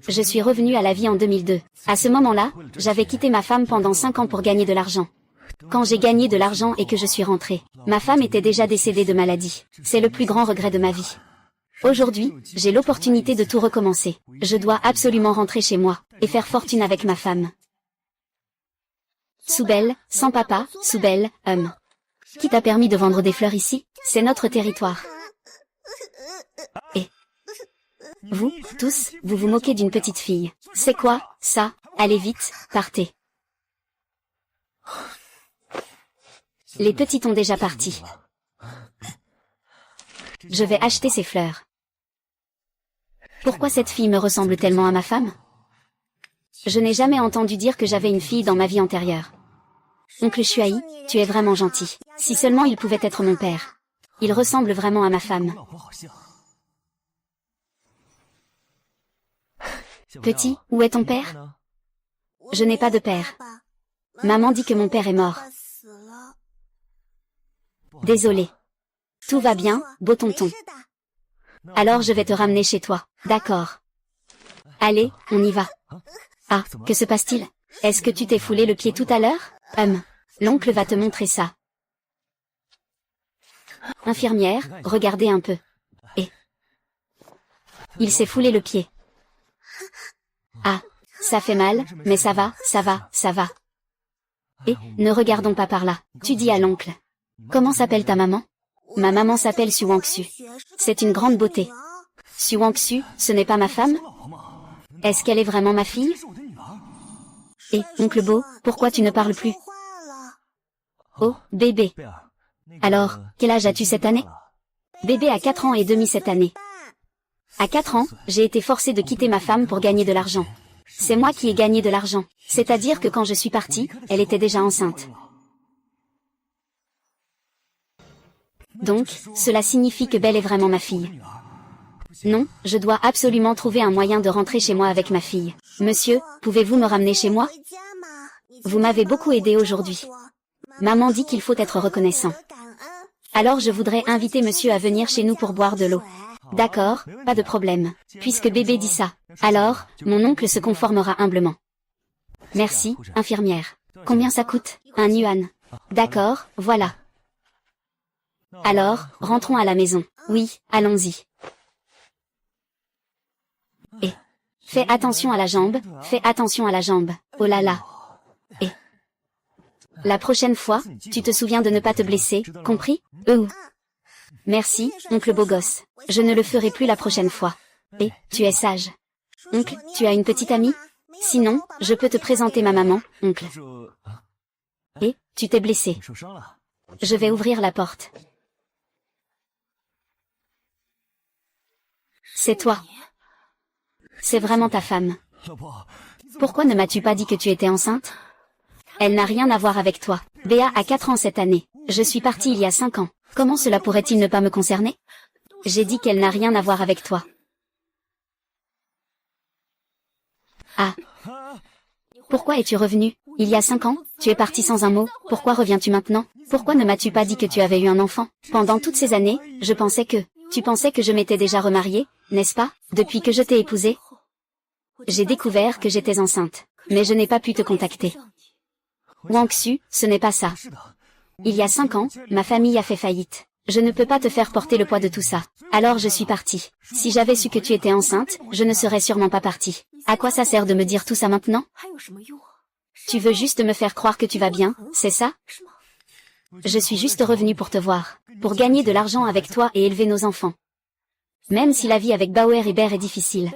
Je suis revenue à la vie en 2002. À ce moment-là, j'avais quitté ma femme pendant 5 ans pour gagner de l'argent. Quand j'ai gagné de l'argent et que je suis rentrée, ma femme était déjà décédée de maladie. C'est le plus grand regret de ma vie. Aujourd'hui, j'ai l'opportunité de tout recommencer. Je dois absolument rentrer chez moi, et faire fortune avec ma femme. Soubel, sans papa, Soubel, Qui t'a permis de vendre des fleurs ici? C'est notre territoire. Et vous, tous, vous vous moquez d'une petite fille. C'est quoi, ça? Allez vite, partez. Les petits ont déjà parti. Je vais acheter ces fleurs. Pourquoi cette fille me ressemble tellement à ma femme? Je n'ai jamais entendu dire que j'avais une fille dans ma vie antérieure. Oncle Shuai, tu es vraiment gentil. Si seulement il pouvait être mon père. Il ressemble vraiment à ma femme. Petit, où est ton père? Je n'ai pas de père. Maman dit que mon père est mort. Désolé. Tout va bien, beau tonton. Alors je vais te ramener chez toi. D'accord. Allez, on y va. Ah, que se passe-t-il? Est-ce que tu t'es foulé le pied tout à l'heure? L'oncle va te montrer ça. Infirmière, regardez un peu. Et il s'est foulé le pied. Ah, ça fait mal, mais ça va, ça va, ça va. Et, ne regardons pas par là. Tu dis à l'oncle. Comment s'appelle ta maman? Ma maman s'appelle Su Wangxu. C'est une grande beauté. Su Wangxu, ce n'est pas ma femme? Est-ce qu'elle est vraiment ma fille? Et, oncle Beau, pourquoi tu ne parles plus? Oh, bébé. Alors, quel âge as-tu cette année? Bébé a 4 ans et demi cette année. À 4 ans, j'ai été forcée de quitter ma femme pour gagner de l'argent. C'est moi qui ai gagné de l'argent. C'est-à-dire que quand je suis partie, elle était déjà enceinte. Donc, cela signifie que Belle est vraiment ma fille. Non, je dois absolument trouver un moyen de rentrer chez moi avec ma fille. Monsieur, pouvez-vous me ramener chez moi? Vous m'avez beaucoup aidé aujourd'hui. Maman dit qu'il faut être reconnaissant. Alors je voudrais inviter monsieur à venir chez nous pour boire de l'eau. D'accord, pas de problème. Puisque bébé dit ça, alors, mon oncle se conformera humblement. Merci, infirmière. Combien ça coûte? 1 yuan. D'accord, voilà. Alors, rentrons à la maison. Oui, allons-y. Et fais attention à la jambe, fais attention à la jambe. Oh là là. Et la prochaine fois, tu te souviens de ne pas te blesser, compris? Merci, oncle beau gosse. Je ne le ferai plus la prochaine fois. Et, tu es sage. Oncle, tu as une petite amie? Sinon, je peux te présenter ma maman, oncle. Et, tu t'es blessé. Je vais ouvrir la porte. C'est toi. C'est vraiment ta femme. Pourquoi ne m'as-tu pas dit que tu étais enceinte? Elle n'a rien à voir avec toi. Béa a 4 ans cette année. Je suis partie il y a 5 ans. Comment cela pourrait-il ne pas me concerner? J'ai dit qu'elle n'a rien à voir avec toi. Ah. Pourquoi es-tu revenu? Il y a 5 ans, tu es parti sans un mot. Pourquoi reviens-tu maintenant? Pourquoi ne m'as-tu pas dit que tu avais eu un enfant? Pendant toutes ces années, je pensais que... Tu pensais que je m'étais déjà remariée, n'est-ce pas? Depuis que je t'ai épousée? J'ai découvert que j'étais enceinte. Mais je n'ai pas pu te contacter. Wangxu, ce n'est pas ça. Il y a 5 ans, ma famille a fait faillite. Je ne peux pas te faire porter le poids de tout ça. Alors je suis partie. Si j'avais su que tu étais enceinte, je ne serais sûrement pas partie. À quoi ça sert de me dire tout ça maintenant? Tu veux juste me faire croire que tu vas bien, c'est ça? Je suis juste revenue pour te voir. Pour gagner de l'argent avec toi et élever nos enfants. Même si la vie avec Bauer et Bear est difficile.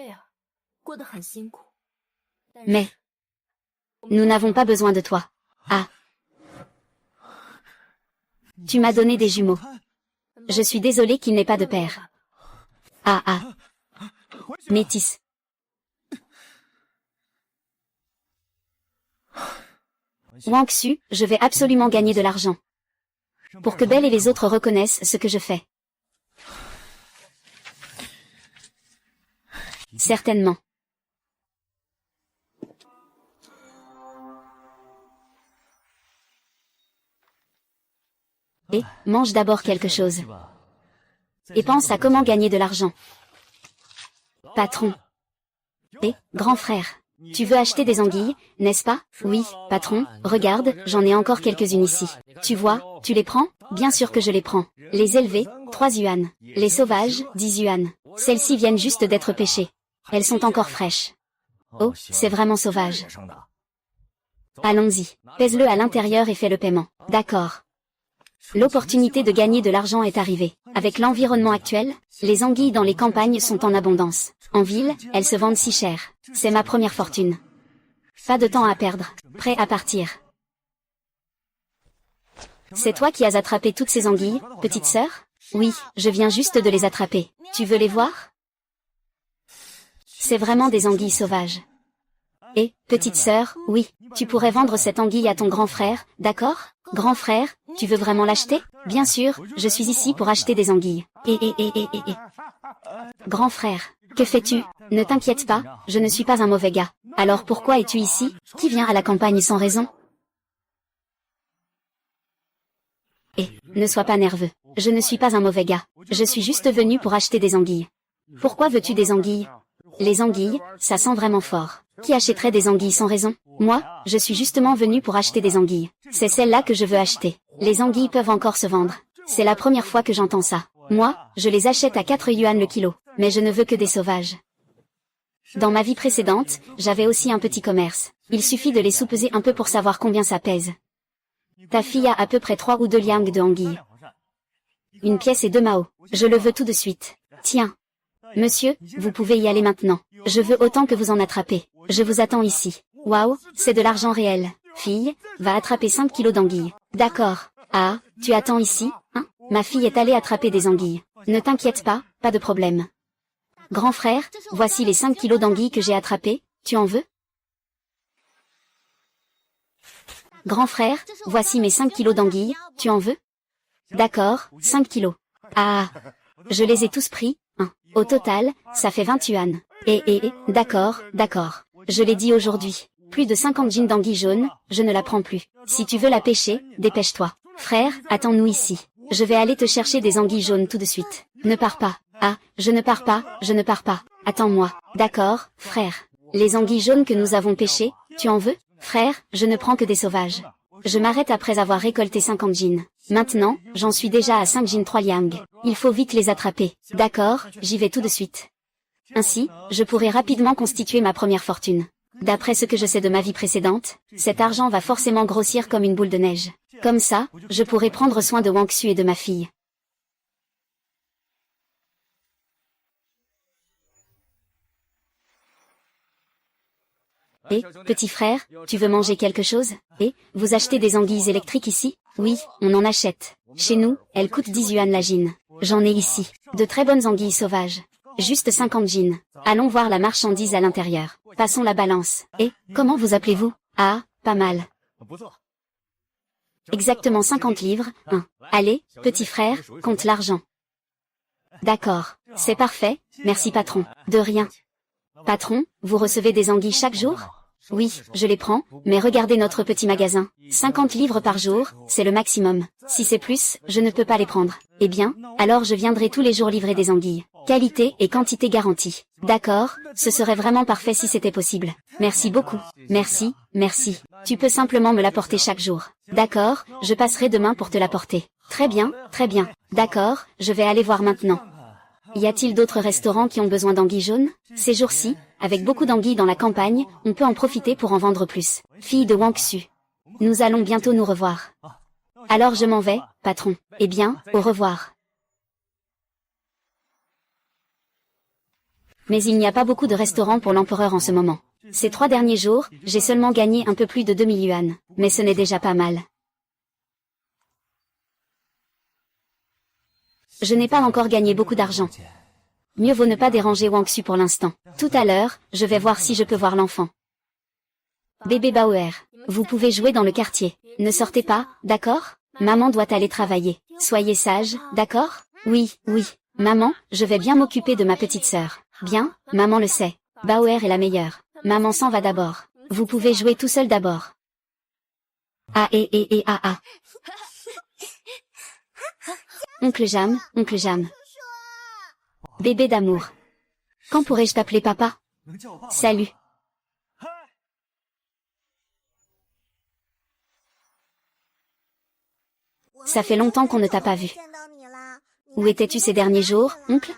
Mais nous n'avons pas besoin de toi. Ah. Tu m'as donné des jumeaux. Je suis désolée qu'il n'ait pas de père. Ah. Métis. Wangxu, je vais absolument gagner de l'argent. Pour que Belle et les autres reconnaissent ce que je fais. Certainement. Et, mange d'abord quelque chose. Et pense à comment gagner de l'argent. Patron. Grand frère. Tu veux acheter des anguilles, n'est-ce pas? Oui, patron, regarde, j'en ai encore quelques-unes ici. Tu vois, tu les prends? Bien sûr que je les prends. Les élevées, 3 yuan. Les sauvages, 10 yuan. Celles-ci viennent juste d'être pêchées. Elles sont encore fraîches. Oh, c'est vraiment sauvage. Allons-y. Pèse-le à l'intérieur et fais le paiement. D'accord. L'opportunité de gagner de l'argent est arrivée. Avec l'environnement actuel, les anguilles dans les campagnes sont en abondance. En ville, elles se vendent si cher. C'est ma première fortune. Pas de temps à perdre. Prêt à partir. C'est toi qui as attrapé toutes ces anguilles, petite sœur? Oui, je viens juste de les attraper. Tu veux les voir? C'est vraiment des anguilles sauvages. Et, petite sœur, oui, tu pourrais vendre cette anguille à ton grand frère, d'accord? Grand frère, tu veux vraiment l'acheter? Bien sûr, je suis ici pour acheter des anguilles. Grand frère, que fais-tu? Ne t'inquiète pas, je ne suis pas un mauvais gars. Alors pourquoi es-tu ici? Qui vient à la campagne sans raison? Ne sois pas nerveux. Je ne suis pas un mauvais gars. Je suis juste venu pour acheter des anguilles. Pourquoi veux-tu des anguilles? Les anguilles, ça sent vraiment fort. Qui achèterait des anguilles sans raison? Moi, je suis justement venu pour acheter des anguilles. C'est celle-là que je veux acheter. Les anguilles peuvent encore se vendre. C'est la première fois que j'entends ça. Moi, je les achète à 4 yuan le kilo. Mais je ne veux que des sauvages. Dans ma vie précédente, j'avais aussi un petit commerce. Il suffit de les sous-peser un peu pour savoir combien ça pèse. Ta fille a à peu près 3 ou 2 liang de anguilles. Une pièce et 2 mao. Je le veux tout de suite. Tiens. Monsieur, vous pouvez y aller maintenant. Je veux autant que vous en attrapez. Je vous attends ici. Waouh, c'est de l'argent réel. Fille, va attraper 5 kilos d'anguilles. D'accord. Ah, tu attends ici, hein? Ma fille est allée attraper des anguilles. Ne t'inquiète pas de problème. Grand frère, voici les 5 kilos d'anguilles que j'ai attrapées, tu en veux? Grand frère, voici mes 5 kilos d'anguilles, tu en veux? D'accord, 5 kilos. Ah, je les ai tous pris, hein. Au total, ça fait 20 yuan. D'accord. Je l'ai dit aujourd'hui. Plus de 50 jeans d'anguilles jaunes, je ne la prends plus. Si tu veux la pêcher, dépêche-toi. Frère, attends-nous ici. Je vais aller te chercher des anguilles jaunes tout de suite. Ne pars pas. Ah, je ne pars pas. Attends-moi. D'accord, frère. Les anguilles jaunes que nous avons pêchées, tu en veux? Frère, je ne prends que des sauvages. Je m'arrête après avoir récolté 50 jeans. Maintenant, j'en suis déjà à 5 jeans 3 liang. Il faut vite les attraper. D'accord, j'y vais tout de suite. Ainsi, je pourrai rapidement constituer ma première fortune. D'après ce que je sais de ma vie précédente, cet argent va forcément grossir comme une boule de neige. Comme ça, je pourrai prendre soin de Wang Xu et de ma fille. Petit frère, tu veux manger quelque chose? Vous achetez des anguilles électriques ici? Oui, on en achète. Chez nous, elles coûtent 10 yuan la gine. J'en ai ici. De très bonnes anguilles sauvages. Juste 50 jeans. Allons voir la marchandise à l'intérieur. Passons la balance. Comment vous appelez-vous? Ah, pas mal. Exactement 50 livres, hein. Allez, petit frère, compte l'argent. D'accord, c'est parfait, merci patron. De rien. Patron, vous recevez des anguilles chaque jour? Oui, je les prends, mais regardez notre petit magasin. 50 livres par jour, c'est le maximum. Si c'est plus, je ne peux pas les prendre. Eh bien, alors je viendrai tous les jours livrer des anguilles. Qualité et quantité garantie. D'accord, ce serait vraiment parfait si c'était possible. Merci beaucoup. Merci. Tu peux simplement me l'apporter chaque jour. D'accord, je passerai demain pour te l'apporter. Très bien. D'accord, je vais aller voir maintenant. Y a-t-il d'autres restaurants qui ont besoin d'anguilles jaunes? Ces jours-ci, avec beaucoup d'anguilles dans la campagne, on peut en profiter pour en vendre plus. Fille de Wang Xu. Nous allons bientôt nous revoir. Alors je m'en vais, patron. Eh bien, au revoir. Mais il n'y a pas beaucoup de restaurants pour l'empereur en ce moment. Ces 3 derniers jours, j'ai seulement gagné un peu plus de 2000 yuan, mais ce n'est déjà pas mal. Je n'ai pas encore gagné beaucoup d'argent. Mieux vaut ne pas déranger Wang Xu pour l'instant. Tout à l'heure, je vais voir si je peux voir l'enfant. Bébé Bauer, vous pouvez jouer dans le quartier. Ne sortez pas, d'accord? Maman doit aller travailler. Soyez sage, d'accord? Oui. Maman, je vais bien m'occuper de ma petite sœur. Bien, maman le sait. Bauer est la meilleure. Maman s'en va d'abord. Vous pouvez jouer tout seul d'abord. Ah. Oncle Jam. Bébé d'amour. Quand pourrais-je t'appeler papa? Salut. Ça fait longtemps qu'on ne t'a pas vu. Où étais-tu ces derniers jours, oncle?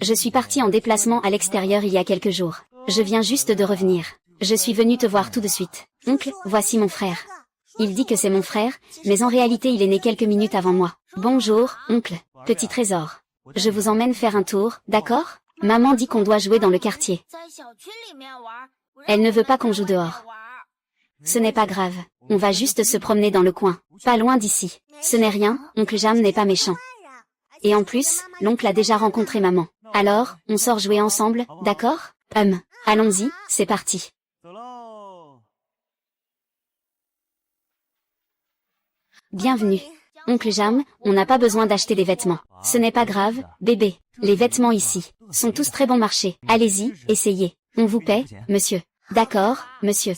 Je suis parti en déplacement à l'extérieur il y a quelques jours. Je viens juste de revenir. Je suis venu te voir tout de suite. Oncle, voici mon frère. Il dit que c'est mon frère, mais en réalité il est né quelques minutes avant moi. Bonjour, oncle, petit trésor. Je vous emmène faire un tour, d'accord? Maman dit qu'on doit jouer dans le quartier. Elle ne veut pas qu'on joue dehors. Ce n'est pas grave, on va juste se promener dans le coin, pas loin d'ici. Ce n'est rien, oncle Jam n'est pas méchant. Et en plus, l'oncle a déjà rencontré maman. Alors, on sort jouer ensemble, d'accord? Allons-y, c'est parti. Bienvenue. Oncle Jam, on n'a pas besoin d'acheter des vêtements. Ce n'est pas grave, bébé. Les vêtements ici sont tous très bon marché. Allez-y, essayez. On vous paie, monsieur. D'accord, monsieur.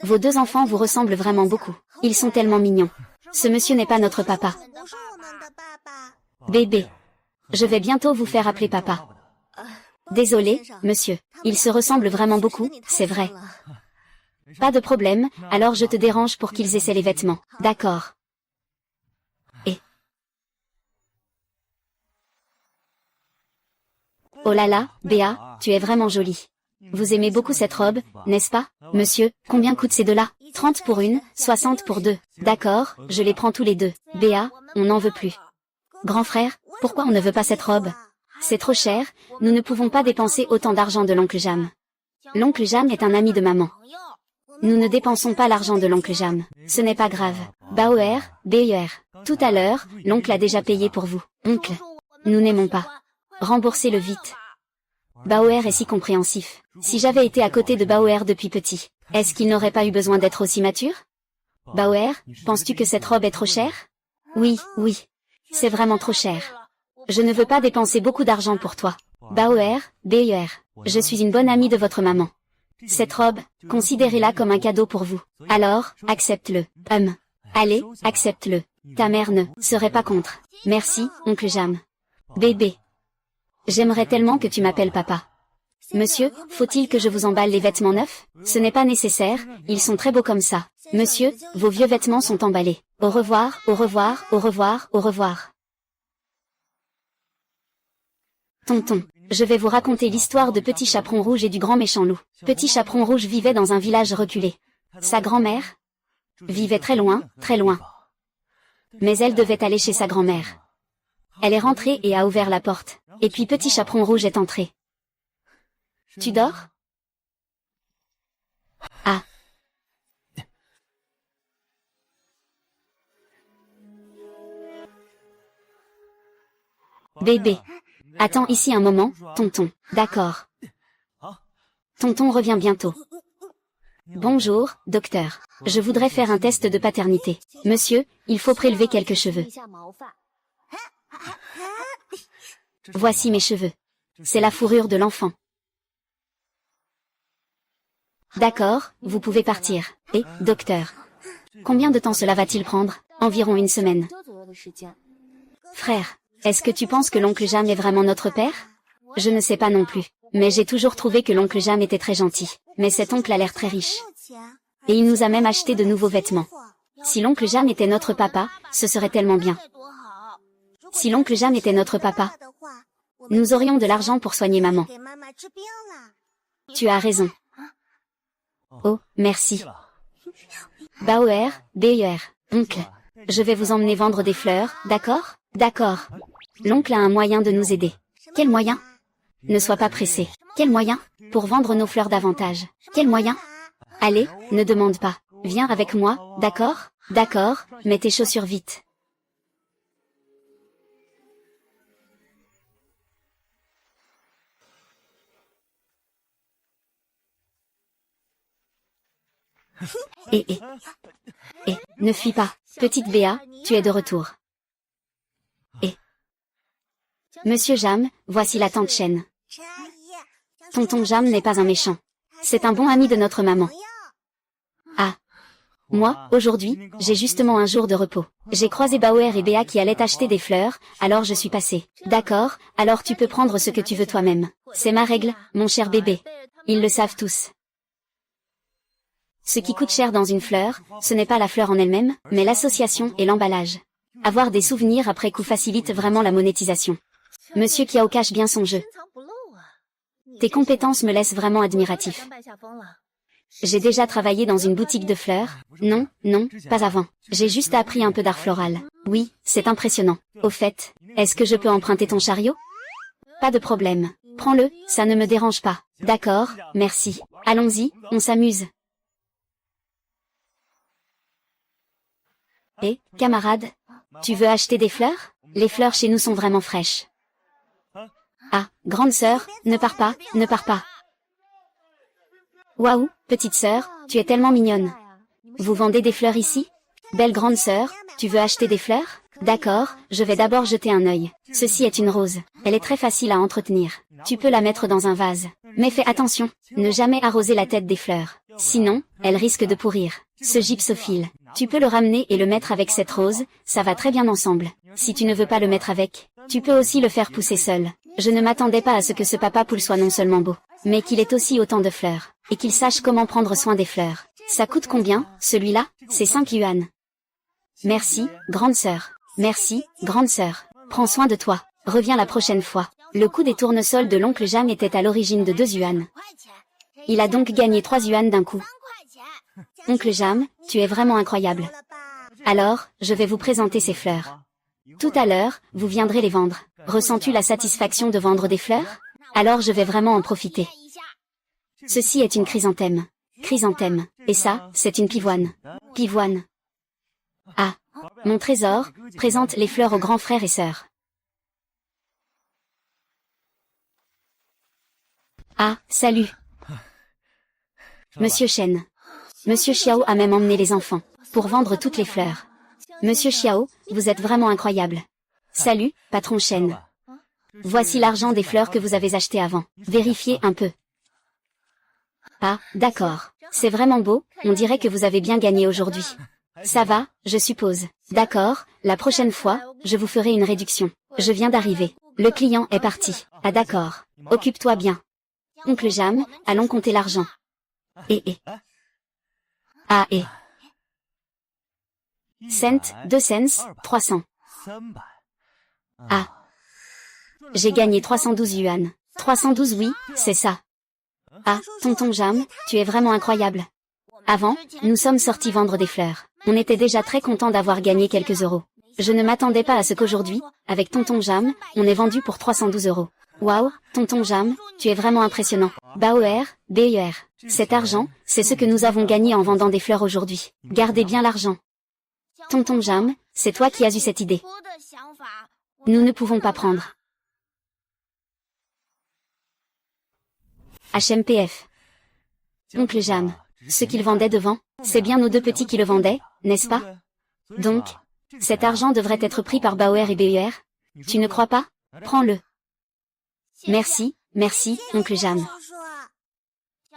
Vos deux enfants vous ressemblent vraiment beaucoup. Ils sont tellement mignons. Ce monsieur n'est pas notre papa. Bébé. Je vais bientôt vous faire appeler papa. Désolé, monsieur. Ils se ressemblent vraiment beaucoup, c'est vrai. Pas de problème, alors je te dérange pour qu'ils essaient les vêtements. D'accord. Et... Oh là là, Béa, tu es vraiment jolie. Vous aimez beaucoup cette robe, n'est-ce pas? Monsieur, combien coûtent ces deux-là? 30 pour une, 60 pour deux. D'accord, je les prends tous les deux. Béa, on n'en veut plus. Grand frère, pourquoi on ne veut pas cette robe? C'est trop cher, nous ne pouvons pas dépenser autant d'argent de l'oncle Jam. L'oncle Jam est un ami de maman. Nous ne dépensons pas l'argent de l'oncle Jam. Ce n'est pas grave. Bauer, BER. Tout à l'heure, l'oncle a déjà payé pour vous. Oncle. Nous n'aimons pas. Remboursez-le vite. Bauer est si compréhensif. Si j'avais été à côté de Bauer depuis petit, est-ce qu'il n'aurait pas eu besoin d'être aussi mature? Bauer, penses-tu que cette robe est trop chère? Oui, oui. C'est vraiment trop cher. Je ne veux pas dépenser beaucoup d'argent pour toi. Bauer, BER. Je suis une bonne amie de votre maman. Cette robe, considérez-la comme un cadeau pour vous. Alors, accepte-le. Allez, accepte-le. Ta mère ne serait pas contre. Merci, oncle Jam. Bébé. J'aimerais tellement que tu m'appelles papa. Monsieur, faut-il que je vous emballe les vêtements neufs? Ce n'est pas nécessaire, ils sont très beaux comme ça. Monsieur, vos vieux vêtements sont emballés. Au revoir, au revoir, au revoir, au revoir. Tonton, je vais vous raconter l'histoire de Petit Chaperon Rouge et du grand méchant loup. Petit Chaperon Rouge vivait dans un village reculé. Sa grand-mère vivait très loin, très loin. Mais elle devait aller chez sa grand-mère. Elle est rentrée et a ouvert la porte. Et puis Petit Chaperon Rouge est entré. Tu dors? Ah. Bébé. Attends ici un moment, tonton. D'accord. Tonton revient bientôt. Bonjour, docteur. Je voudrais faire un test de paternité. Monsieur, il faut prélever quelques cheveux. Voici mes cheveux. C'est la fourrure de l'enfant. D'accord, vous pouvez partir. Et, docteur, combien de temps cela va-t-il prendre? Environ une semaine. Frère, est-ce que tu penses que l'oncle Jam est vraiment notre père? Je ne sais pas non plus. Mais j'ai toujours trouvé que l'oncle Jam était très gentil. Mais cet oncle a l'air très riche. Et il nous a même acheté de nouveaux vêtements. Si l'oncle Jam était notre papa, ce serait tellement bien. Si l'oncle Jam était notre papa, nous aurions de l'argent pour soigner maman. Tu as raison. Oh, merci. Bauer, BER. Oncle. Je vais vous emmener vendre des fleurs, d'accord? D'accord. L'oncle a un moyen de nous aider. Quel moyen? Ne sois pas pressé. Quel moyen? Pour vendre nos fleurs davantage. Quel moyen? Allez, ne demande pas. Viens avec moi, d'accord? D'accord, mets tes chaussures vite. Et, ne fuis pas. Petite Béa, tu es de retour. Monsieur Jam, voici la tante Chen. Tonton Jam n'est pas un méchant. C'est un bon ami de notre maman. Ah. Moi, aujourd'hui, j'ai justement un jour de repos. J'ai croisé Bauer et Béa qui allaient acheter des fleurs, alors je suis passée. D'accord, alors tu peux prendre ce que tu veux toi-même. C'est ma règle, mon cher bébé. Ils le savent tous. Ce qui coûte cher dans une fleur, ce n'est pas la fleur en elle-même, mais l'association et l'emballage. Avoir des souvenirs après coup facilite vraiment la monétisation. Monsieur Kiao cache bien son jeu. Tes compétences me laissent vraiment admiratif. J'ai déjà travaillé dans une boutique de fleurs. Non, non, pas avant. J'ai juste appris un peu d'art floral. Oui, c'est impressionnant. Au fait, est-ce que je peux emprunter ton chariot? Pas de problème. Prends-le, ça ne me dérange pas. D'accord, merci. Allons-y, on s'amuse. Eh, camarade, tu veux acheter des fleurs? Les fleurs chez nous sont vraiment fraîches. Ah, grande sœur, ne pars pas, ne pars pas. Waouh, petite sœur, tu es tellement mignonne. Vous vendez des fleurs ici? Belle grande sœur, tu veux acheter des fleurs? D'accord, je vais d'abord jeter un œil. Ceci est une rose. Elle est très facile à entretenir. Tu peux la mettre dans un vase. Mais fais attention, ne jamais arroser la tête des fleurs. Sinon, elle risque de pourrir. Ce gypsophile, tu peux le ramener et le mettre avec cette rose, ça va très bien ensemble. Si tu ne veux pas le mettre avec, tu peux aussi le faire pousser seul. Je ne m'attendais pas à ce que ce papa poule soit non seulement beau, mais qu'il ait aussi autant de fleurs, et qu'il sache comment prendre soin des fleurs. Ça coûte combien, celui-là? C'est 5 yuan. Merci, grande sœur. Merci, grande sœur. Prends soin de toi. Reviens la prochaine fois. Le coût des tournesols de l'oncle Jam était à l'origine de 2 yuan. Il a donc gagné 3 yuan d'un coup. Oncle Jam, tu es vraiment incroyable. Alors, je vais vous présenter ces fleurs. Tout à l'heure, vous viendrez les vendre. Ressens-tu la satisfaction de vendre des fleurs? Alors je vais vraiment en profiter. Ceci est une chrysanthème. Chrysanthème. Et ça, c'est une pivoine. Pivoine. Ah. Mon trésor, présente les fleurs aux grands frères et sœurs. Ah, salut. Monsieur Chen. Monsieur Xiao a même emmené les enfants, pour vendre toutes les fleurs. Monsieur Xiao, vous êtes vraiment incroyable. Salut, patron Chen. Voici l'argent des fleurs que vous avez achetées avant. Vérifiez un peu. Ah, d'accord. C'est vraiment beau, on dirait que vous avez bien gagné aujourd'hui. Ça va, je suppose. D'accord, la prochaine fois, je vous ferai une réduction. Je viens d'arriver. Le client est parti. Ah d'accord. Occupe-toi bien. Oncle Jam, allons compter l'argent. Ah et. Cent, 2 cents, 300. Ah. J'ai gagné 312 yuan. 312 oui, c'est ça. Ah, tonton Jam, tu es vraiment incroyable. Avant, nous sommes sortis vendre des fleurs. On était déjà très contents d'avoir gagné quelques euros. Je ne m'attendais pas à ce qu'aujourd'hui, avec tonton Jam, on ait vendu pour 312 euros. Waouh, tonton Jam, tu es vraiment impressionnant. Bauer, BER. Cet argent, c'est ce que nous avons gagné en vendant des fleurs aujourd'hui. Gardez bien l'argent. Tonton Jam, c'est toi qui as eu cette idée. Nous ne pouvons pas prendre. HMPF. Oncle Jam. Ce qu'il vendait devant, c'est bien nos deux petits qui le vendaient, n'est-ce pas? Donc, cet argent devrait être pris par Bauer et BER. Tu ne crois pas? Prends-le. Merci, merci, oncle Jam.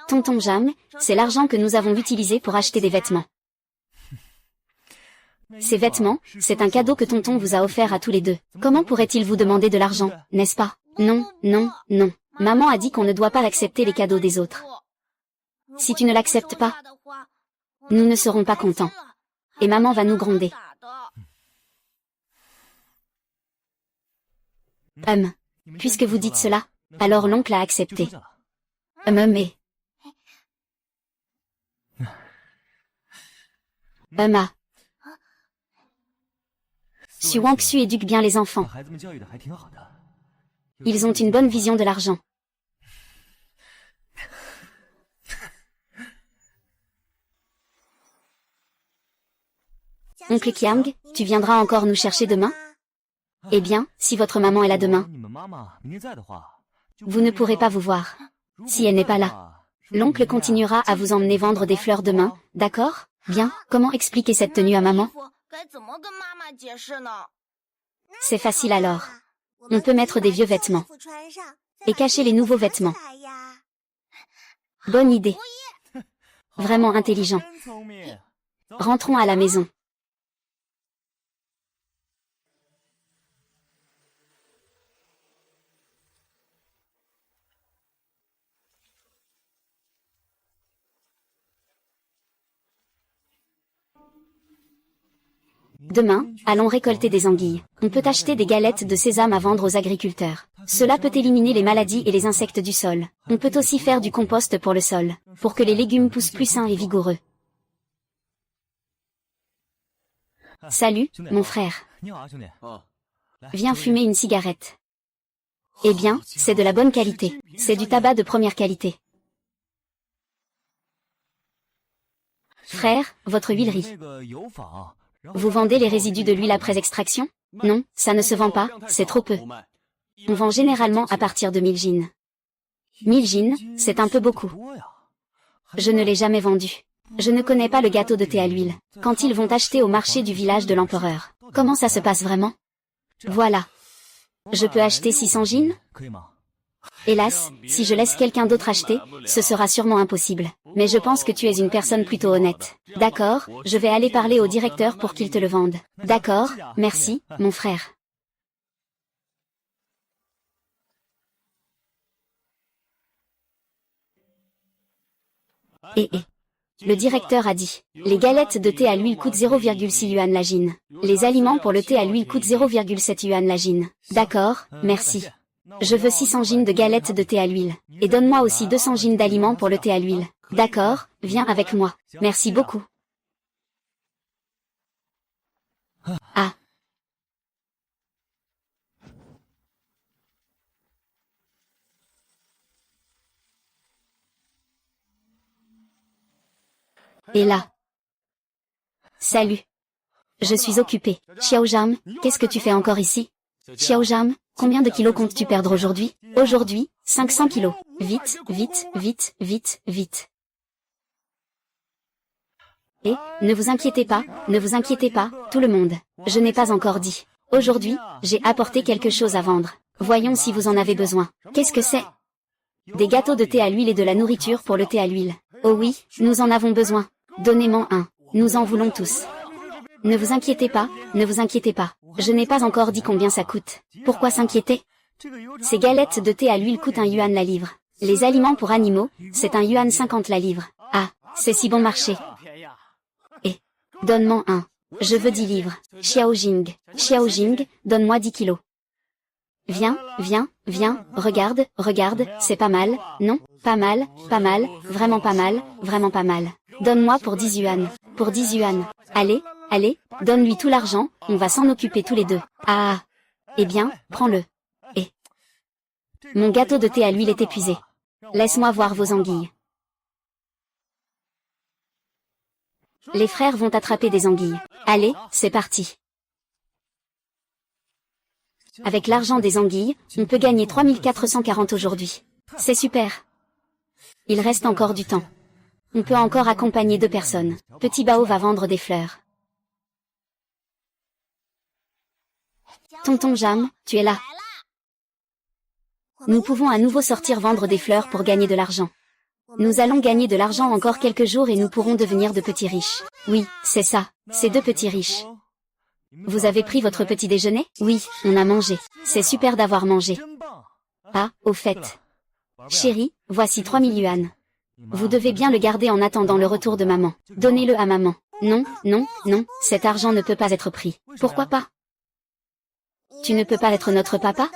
Tonton Jam, c'est l'argent que nous avons utilisé pour acheter des vêtements. Ces vêtements, c'est un cadeau que tonton vous a offert à tous les deux. Comment pourrait-il vous demander de l'argent, n'est-ce pas? Non, non, non. Maman a dit qu'on ne doit pas accepter les cadeaux des autres. Si tu ne l'acceptes pas, nous ne serons pas contents. Et maman va nous gronder. Puisque vous dites cela, alors l'oncle a accepté. Mais... Ah. Su Wangxu éduque bien les enfants. Ils ont une bonne vision de l'argent. Oncle Kiang, tu viendras encore nous chercher demain? Eh bien, si votre maman est là demain, vous ne pourrez pas vous voir. Si elle n'est pas là, l'oncle continuera à vous emmener vendre des fleurs demain, d'accord? Bien, comment expliquer cette tenue à maman? C'est facile alors. On peut mettre des vieux vêtements et cacher les nouveaux vêtements. Bonne idée. Vraiment intelligent. rentrons à la maison. Demain, allons récolter des anguilles. On peut acheter des galettes de sésame à vendre aux agriculteurs. Cela peut éliminer les maladies et les insectes du sol. On peut aussi faire du compost pour le sol, pour que les légumes poussent plus sains et vigoureux. Salut, mon frère. Viens fumer une cigarette. Eh bien, c'est de la bonne qualité. C'est du tabac de première qualité. Frère, votre huilerie. Vous vendez les résidus de l'huile après extraction? Non, ça ne se vend pas, c'est trop peu. On vend généralement à partir de 1000 jeans. 1000 jeans, c'est un peu beaucoup. Je ne l'ai jamais vendu. Je ne connais pas le gâteau de thé à l'huile. Quand ils vont acheter au marché du village de l'empereur. Comment ça se passe vraiment? Voilà. Je peux acheter 600 jeans? Hélas, si je laisse quelqu'un d'autre acheter, ce sera sûrement impossible. Mais je pense que tu es une personne plutôt honnête. D'accord, je vais aller parler au directeur pour qu'il te le vende. D'accord, merci, mon frère. Le directeur a dit, les galettes de thé à l'huile coûtent 0,6 yuan la jean. Les aliments pour le thé à l'huile coûtent 0,7 yuan la jean. D'accord, merci. Je veux 600 jeans de galettes de thé à l'huile. Et donne-moi aussi 200 jeans d'aliments pour le thé à l'huile. D'accord, viens avec moi. Merci beaucoup. Ah. Et là. Salut. Je suis occupé. Xiao Jam, qu'est-ce que tu fais encore ici? Xiao Jam, combien de kilos comptes-tu perdre aujourd'hui? Aujourd'hui, 500 kilos. Vite, vite, vite, vite, vite. Et, ne vous inquiétez pas, tout le monde. Je n'ai pas encore dit. Aujourd'hui, j'ai apporté quelque chose à vendre. Voyons si vous en avez besoin. Qu'est-ce que c'est? Des gâteaux de thé à l'huile et de la nourriture pour le thé à l'huile. Oh oui, nous en avons besoin. Donnez-moi un. Nous en voulons tous. Ne vous inquiétez pas, ne vous inquiétez pas. Je n'ai pas encore dit combien ça coûte. Pourquoi s'inquiéter? Ces galettes de thé à l'huile coûtent 1 yuan la livre. Les aliments pour animaux, c'est 1 yuan 50 la livre. Ah, c'est si bon marché. Et, donne-moi un. Je veux 10 livres. Xiao Jing, donne-moi 10 kilos. Viens, viens, viens, regarde, regarde, c'est pas mal, non? Pas mal, vraiment pas mal, vraiment pas mal. Donne-moi pour 10 yuan. Pour 10 yuan. Allez, allez, donne-lui tout l'argent, on va s'en occuper tous les deux. Ah. Eh bien, prends-le. Et. Mon gâteau de thé à l'huile est épuisé. Laisse-moi voir vos anguilles. Les frères vont attraper des anguilles. Allez, c'est parti. Avec l'argent des anguilles, on peut gagner 3440 aujourd'hui. C'est super. Il reste encore du temps. On peut encore accompagner 2 personnes. Petit Bao va vendre des fleurs. Tonton Jam, tu es là. Nous pouvons à nouveau sortir vendre des fleurs pour gagner de l'argent. Nous allons gagner de l'argent encore quelques jours et nous pourrons devenir de petits riches. Oui, c'est ça, c'est 2 petits riches. Vous avez pris votre petit déjeuner? Oui, on a mangé. C'est super d'avoir mangé. Ah, au fait. Chérie, voici 3000 yuan. Vous devez bien le garder en attendant le retour de maman. Donnez-le à maman. Non, non, non, cet argent ne peut pas être pris. Pourquoi pas? Tu ne peux pas être notre papa?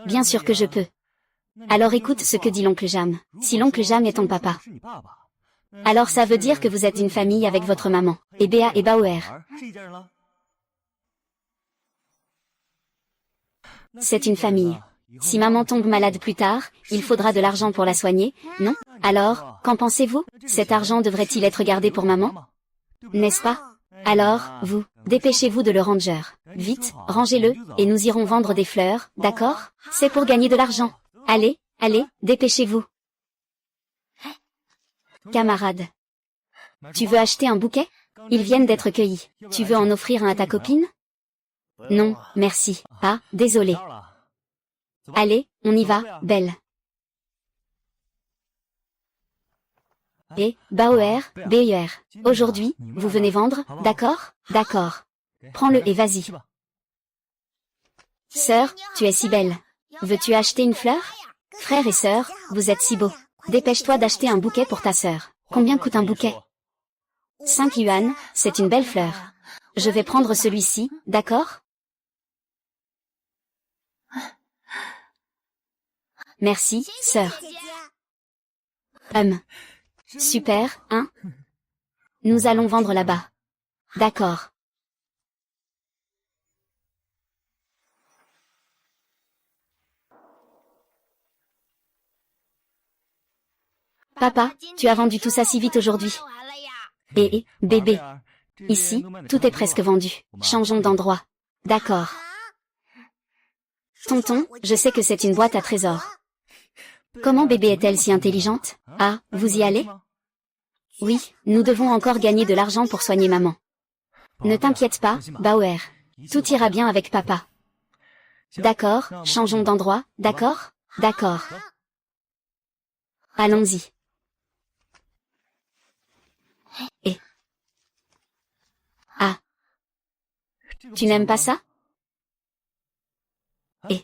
Bien sûr que je peux. Alors écoute ce que dit l'oncle Jam. Si l'oncle Jam est ton papa, alors ça veut dire que vous êtes une famille avec votre maman, et Béa et Baoer. C'est une famille. Si maman tombe malade plus tard, il faudra de l'argent pour la soigner, non? Alors, qu'en pensez-vous? Cet argent devrait-il être gardé pour maman? N'est-ce pas? Alors, vous, dépêchez-vous de le ranger. Vite, rangez-le, et nous irons vendre des fleurs, d'accord? C'est pour gagner de l'argent. Allez, allez, dépêchez-vous. Camarade. Tu veux acheter un bouquet? Ils viennent d'être cueillis. Tu veux en offrir un à ta copine? Non, merci. Ah, désolé. Allez, on y va, belle. Et, Bauer, BER. Aujourd'hui, vous venez vendre, d'accord? D'accord. Prends-le et vas-y. Sœur, tu es si belle. Veux-tu acheter une fleur? Frère et sœur, vous êtes si beaux. Dépêche-toi d'acheter un bouquet pour ta sœur. Combien coûte un bouquet? 5 yuan, c'est une belle fleur. Je vais prendre celui-ci, d'accord? Merci, sœur. Super, hein? Nous allons vendre là-bas. D'accord. Papa, tu as vendu tout ça si vite aujourd'hui. Bébé. Ici, tout est presque vendu. Changeons d'endroit. D'accord. Tonton, je sais que c'est une boîte à trésors. Comment bébé est-elle si intelligente? Ah, vous y allez? Oui, nous devons encore gagner de l'argent pour soigner maman. Ne t'inquiète pas, Bauer. Tout ira bien avec papa. D'accord, changeons d'endroit, d'accord? D'accord. Allons-y. Et... Ah. Tu n'aimes pas ça? Et...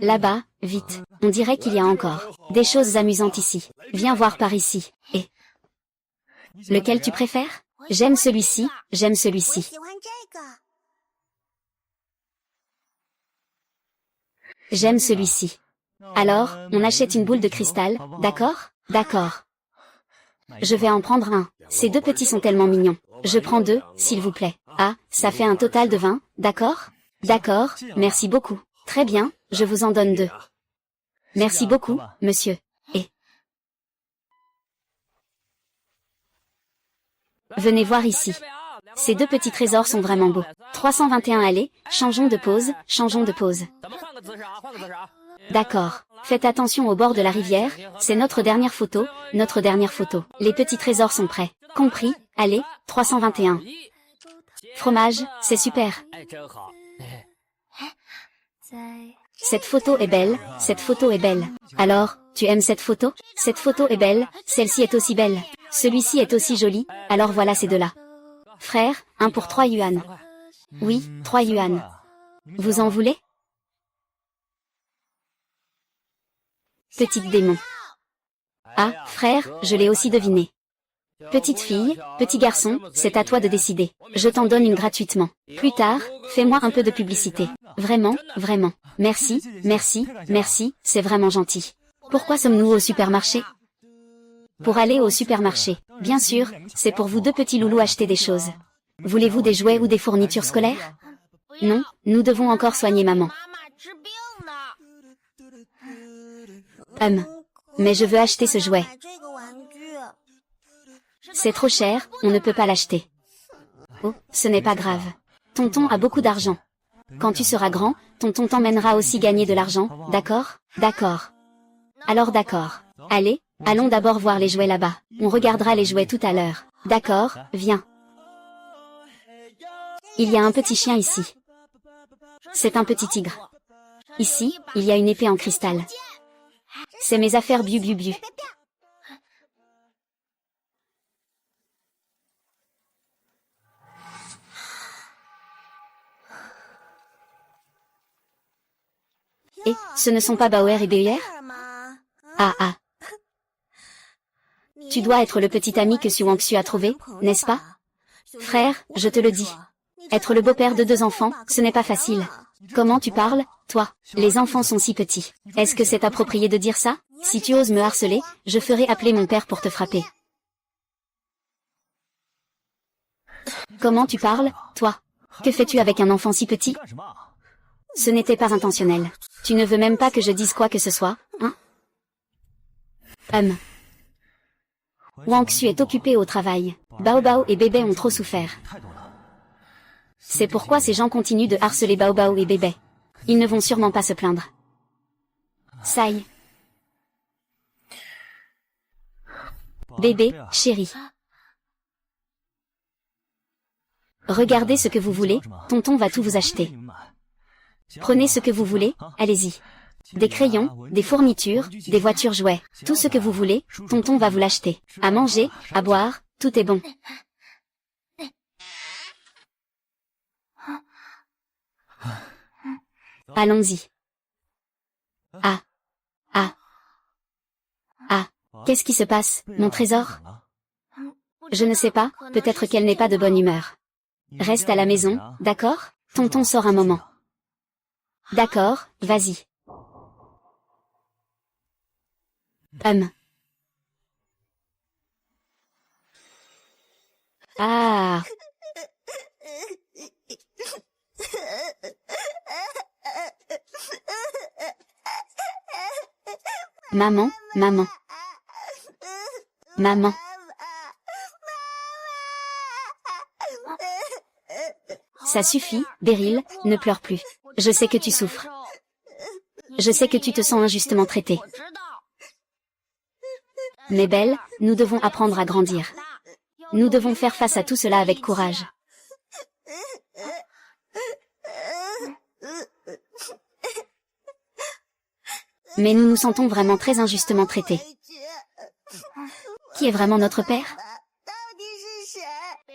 Là-bas, vite. On dirait qu'il y a encore des choses amusantes ici. Viens voir par ici. Et... Lequel tu préfères? J'aime celui-ci, j'aime celui-ci. J'aime celui-ci. Alors, on achète une boule de cristal, d'accord? D'accord. Je vais en prendre un. Ces deux petits sont tellement mignons. Je prends deux, s'il vous plaît. Ah, ça fait un total de 20, d'accord? D'accord, merci beaucoup. Très bien, je vous en donne 2. Merci beaucoup, monsieur. Et... Venez voir ici. Ces deux petits trésors sont vraiment beaux. 321 allez, changeons de pose, changeons de pose. D'accord. Faites attention au bord de la rivière, c'est notre dernière photo, notre dernière photo. Les petits trésors sont prêts. Compris, allez, 321. Fromage, c'est super. Cette photo est belle, cette photo est belle. Alors, tu aimes cette photo? Cette photo est belle, celle-ci est aussi belle. Celui-ci est aussi joli, alors voilà ces deux-là. Frère, un pour 3 yuan. Oui, 3 yuan. Vous en voulez? Petite démon. Ah, frère, je l'ai aussi deviné. Petite fille, petit garçon, c'est à toi de décider. Je t'en donne une gratuitement. Plus tard, fais-moi un peu de publicité. Vraiment, vraiment. Merci, merci, merci, c'est vraiment gentil. Pourquoi sommes-nous au supermarché? Pour aller au supermarché. Bien sûr, c'est pour vous deux petits loulous acheter des choses. Voulez-vous des jouets ou des fournitures scolaires? Non, nous devons encore soigner maman. Mais je veux acheter ce jouet. C'est trop cher, on ne peut pas l'acheter. Oh, ce n'est pas grave. Tonton a beaucoup d'argent. Quand tu seras grand, tonton t'emmènera aussi gagner de l'argent, d'accord? D'accord. Alors d'accord. Allez, allons d'abord voir les jouets là-bas. On regardera les jouets tout à l'heure. D'accord, viens. Il y a un petit chien ici. C'est un petit tigre. Ici, il y a une épée en cristal. C'est mes affaires biu biu biu. Et, ce ne sont pas Bauer et BER? Ah ah. Tu dois être le petit ami que Xu Wangxu a trouvé, n'est-ce pas? Frère, je te le dis. Être le beau-père de 2 enfants, ce n'est pas facile. Comment tu parles, toi? Les enfants sont si petits. Est-ce que c'est approprié de dire ça? Si tu oses me harceler, je ferai appeler mon père pour te frapper. Comment tu parles, toi? Que fais-tu avec un enfant si petit? Ce n'était pas intentionnel. Tu ne veux même pas que je dise quoi que ce soit, hein? Wangxu est occupé au travail. Bao Bao et Bébé ont trop souffert. C'est pourquoi ces gens continuent de harceler Bao Bao et Bébé. Ils ne vont sûrement pas se plaindre. Sai. Bébé, chérie. Regardez ce que vous voulez, tonton va tout vous acheter. Prenez ce que vous voulez, allez-y. Des crayons, des fournitures, des voitures jouets, tout ce que vous voulez, tonton va vous l'acheter. À manger, à boire, tout est bon. Allons-y. Ah. Ah. Ah. Qu'est-ce qui se passe, mon trésor? Je ne sais pas, peut-être qu'elle n'est pas de bonne humeur. Reste à la maison, d'accord? Tonton sort un moment. D'accord, vas-y. Ah. Maman, maman. Maman. Ça suffit, Beryl, ne pleure plus. Je sais que tu souffres. Je sais que tu te sens injustement traitée. Mais belle, nous devons apprendre à grandir. Nous devons faire face à tout cela avec courage. Mais nous nous sentons vraiment très injustement traités. Qui est vraiment notre père?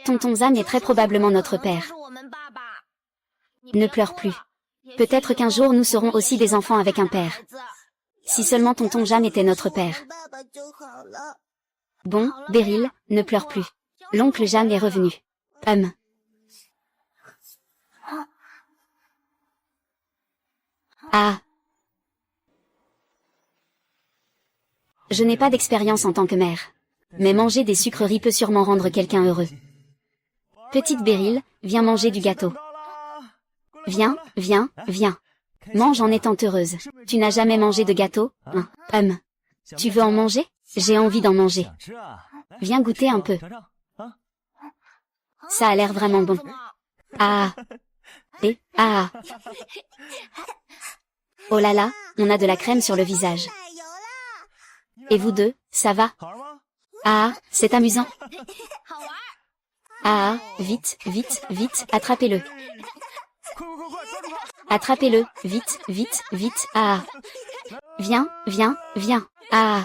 Tonton Zan est très probablement notre père. Ne pleure plus. Peut-être qu'un jour nous serons aussi des enfants avec un père. Si seulement tonton Jeanne était notre père. Bon, Beryl, ne pleure plus. L'oncle Jeanne est revenu. Ah. Je n'ai pas d'expérience en tant que mère. Mais manger des sucreries peut sûrement rendre quelqu'un heureux. Petite Beryl, viens manger du gâteau. Viens, viens, viens. Mange en étant heureuse. Tu n'as jamais mangé de gâteau, hein? Tu veux en manger? J'ai envie d'en manger. Viens goûter un peu. Ça a l'air vraiment bon. Ah. Et, ah. Oh là là, on a de la crème sur le visage. Et vous deux, ça va? Ah, c'est amusant. Ah, vite, vite, vite, attrapez-le. Attrapez-le, vite, vite, vite, ah. Viens, viens, viens, ah.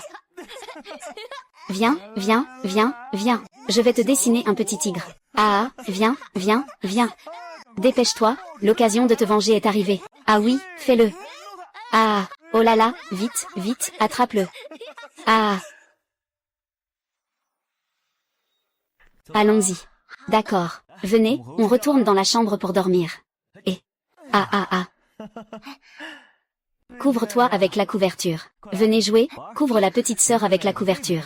Viens, viens, viens, viens. Je vais te dessiner un petit tigre. Ah, viens, viens, viens. Dépêche-toi, l'occasion de te venger est arrivée. Ah oui, fais-le. Ah, oh là là, vite, vite, attrape-le. Ah. Allons-y. D'accord. Venez, on retourne dans la chambre pour dormir. Et... Ah ah ah. Couvre-toi avec la couverture. Venez jouer, couvre la petite sœur avec la couverture.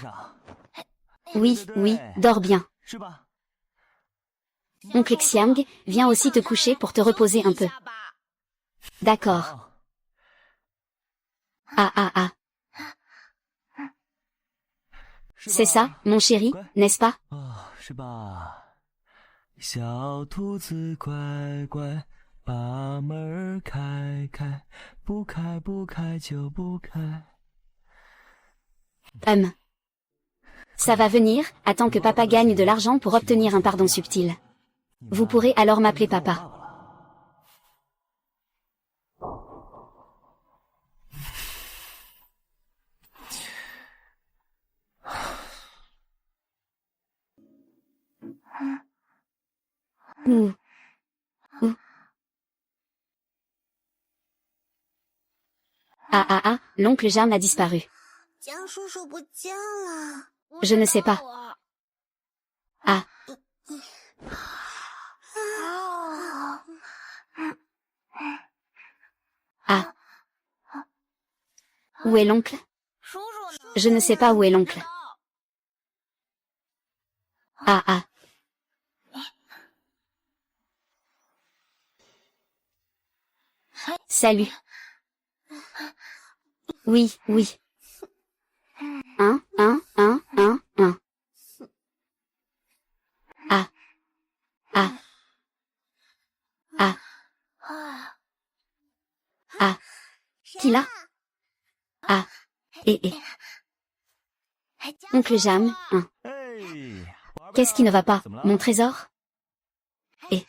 Oui, oui, dors bien. Oncle Xiang, viens aussi te coucher pour te reposer un peu. D'accord. Ah ah ah. C'est ça, mon chéri, n'est-ce pas? Ça va venir, attends que papa gagne de l'argent pour obtenir un pardon subtil. Vous pourrez alors m'appeler papa. Ouh. Ouh. Ah ah ah, l'oncle Jeanne a disparu. Je ne sais pas. Ah. Ah. Où est l'oncle? Je ne sais pas où est l'oncle. Ah ah. Salut. Oui, oui. Un. Ah. Ah. Ah. Ah. Qui là? Ah. Et. Oncle Jam, Qu'est-ce qui ne va pas, mon trésor? Et.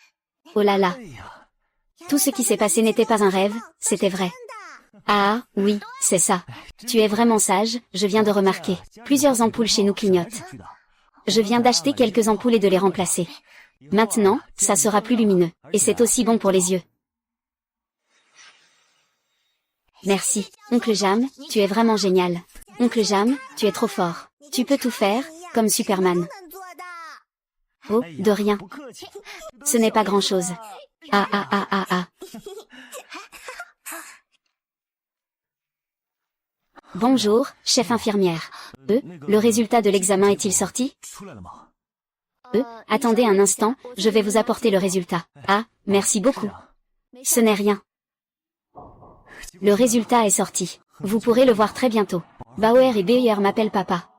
Oh là là. Tout ce qui s'est passé n'était pas un rêve, c'était vrai. Ah, oui, c'est ça. Tu es vraiment sage, je viens de remarquer. Plusieurs ampoules chez nous clignotent. Je viens d'acheter quelques ampoules et de les remplacer. Maintenant, ça sera plus lumineux. Et c'est aussi bon pour les yeux. Merci. Oncle Jam, tu es vraiment génial. Oncle Jam, tu es trop fort. Tu peux tout faire, comme Superman. Oh, de rien. Ce n'est pas grand-chose. Ah ah ah ah ah. Bonjour, chef infirmière. Le résultat de l'examen est-il sorti? Attendez un instant, je vais vous apporter le résultat. Ah, merci beaucoup. Ce n'est rien. Le résultat est sorti. Vous pourrez le voir très bientôt. Bauer et Beyer m'appellent papa.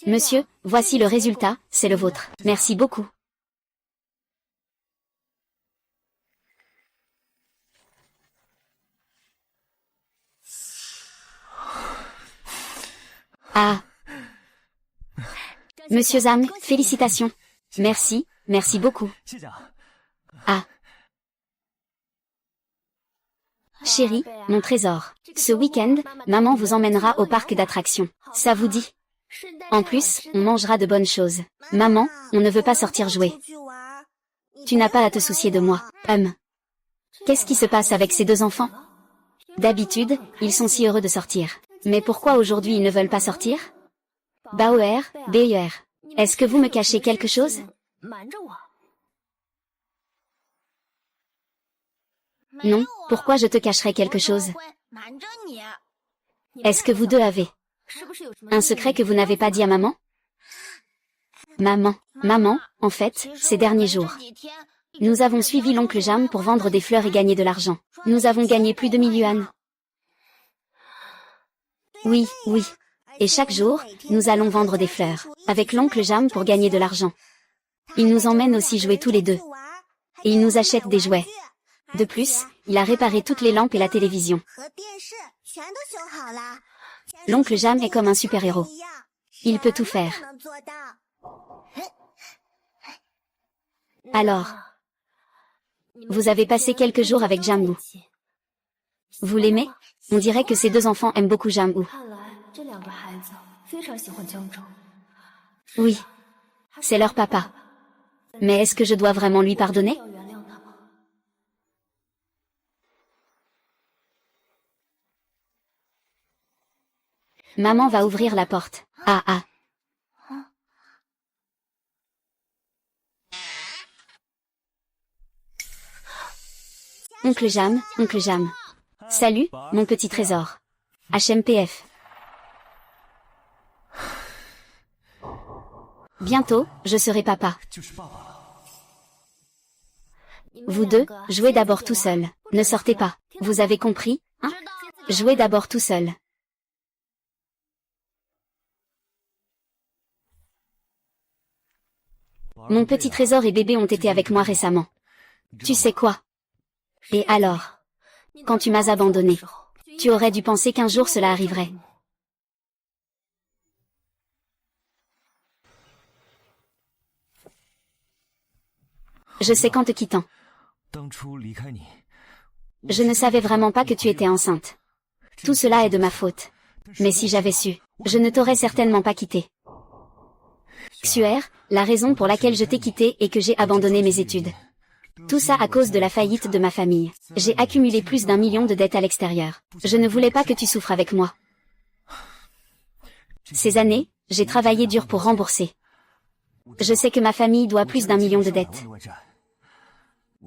Monsieur, voici le résultat, c'est le vôtre. Merci beaucoup. Ah. Monsieur Zhang, félicitations. Merci, merci beaucoup. Ah. Chérie, mon trésor. Ce week-end, maman vous emmènera au parc d'attractions. Ça vous dit? En plus, on mangera de bonnes choses. Maman, on ne veut pas sortir jouer. Tu n'as pas à te soucier de moi. Qu'est-ce qui se passe avec ces deux enfants? D'habitude, ils sont si heureux de sortir. Mais pourquoi aujourd'hui ils ne veulent pas sortir? Bauer, Beyer. Est-ce que vous me cachez quelque chose? Non, pourquoi je te cacherais quelque chose? Est-ce que vous deux avez un secret que vous n'avez pas dit à maman? Maman, en fait, ces derniers jours, nous avons suivi l'oncle Jam pour vendre des fleurs et gagner de l'argent. Nous avons gagné plus de 1000 yuan. Oui, oui. Et chaque jour, nous allons vendre des fleurs, avec l'oncle Jam pour gagner de l'argent. Il nous emmène aussi jouer tous les deux. Et il nous achète des jouets. De plus, il a réparé toutes les lampes et la télévision. L'oncle Jam est comme un super-héros. Il peut tout faire. Alors, vous avez passé quelques jours avec Jamou. Vous l'aimez? On dirait que ces deux enfants aiment beaucoup Jamou. Oui, c'est leur papa. Mais est-ce que je dois vraiment lui pardonner? Maman va ouvrir la porte. Ah ah. Oncle Jam, oncle Jam. Salut, mon petit trésor. HMPF. Bientôt, je serai papa. Vous deux, jouez d'abord tout seul. Ne sortez pas. Vous avez compris, hein? Jouez d'abord tout seul. Mon petit trésor et bébé ont été avec moi récemment. Tu sais quoi? Et alors? Quand tu m'as abandonné, tu aurais dû penser qu'un jour cela arriverait. Je sais qu'en te quittant, je ne savais vraiment pas que tu étais enceinte. Tout cela est de ma faute. Mais si j'avais su, je ne t'aurais certainement pas quitté. Xuer, la raison pour laquelle je t'ai quitté est que j'ai abandonné mes études. Tout ça à cause de la faillite de ma famille. J'ai accumulé plus d'1 million de dettes à l'extérieur. Je ne voulais pas que tu souffres avec moi. Ces années, j'ai travaillé dur pour rembourser. Je sais que ma famille doit plus d'1 million de dettes.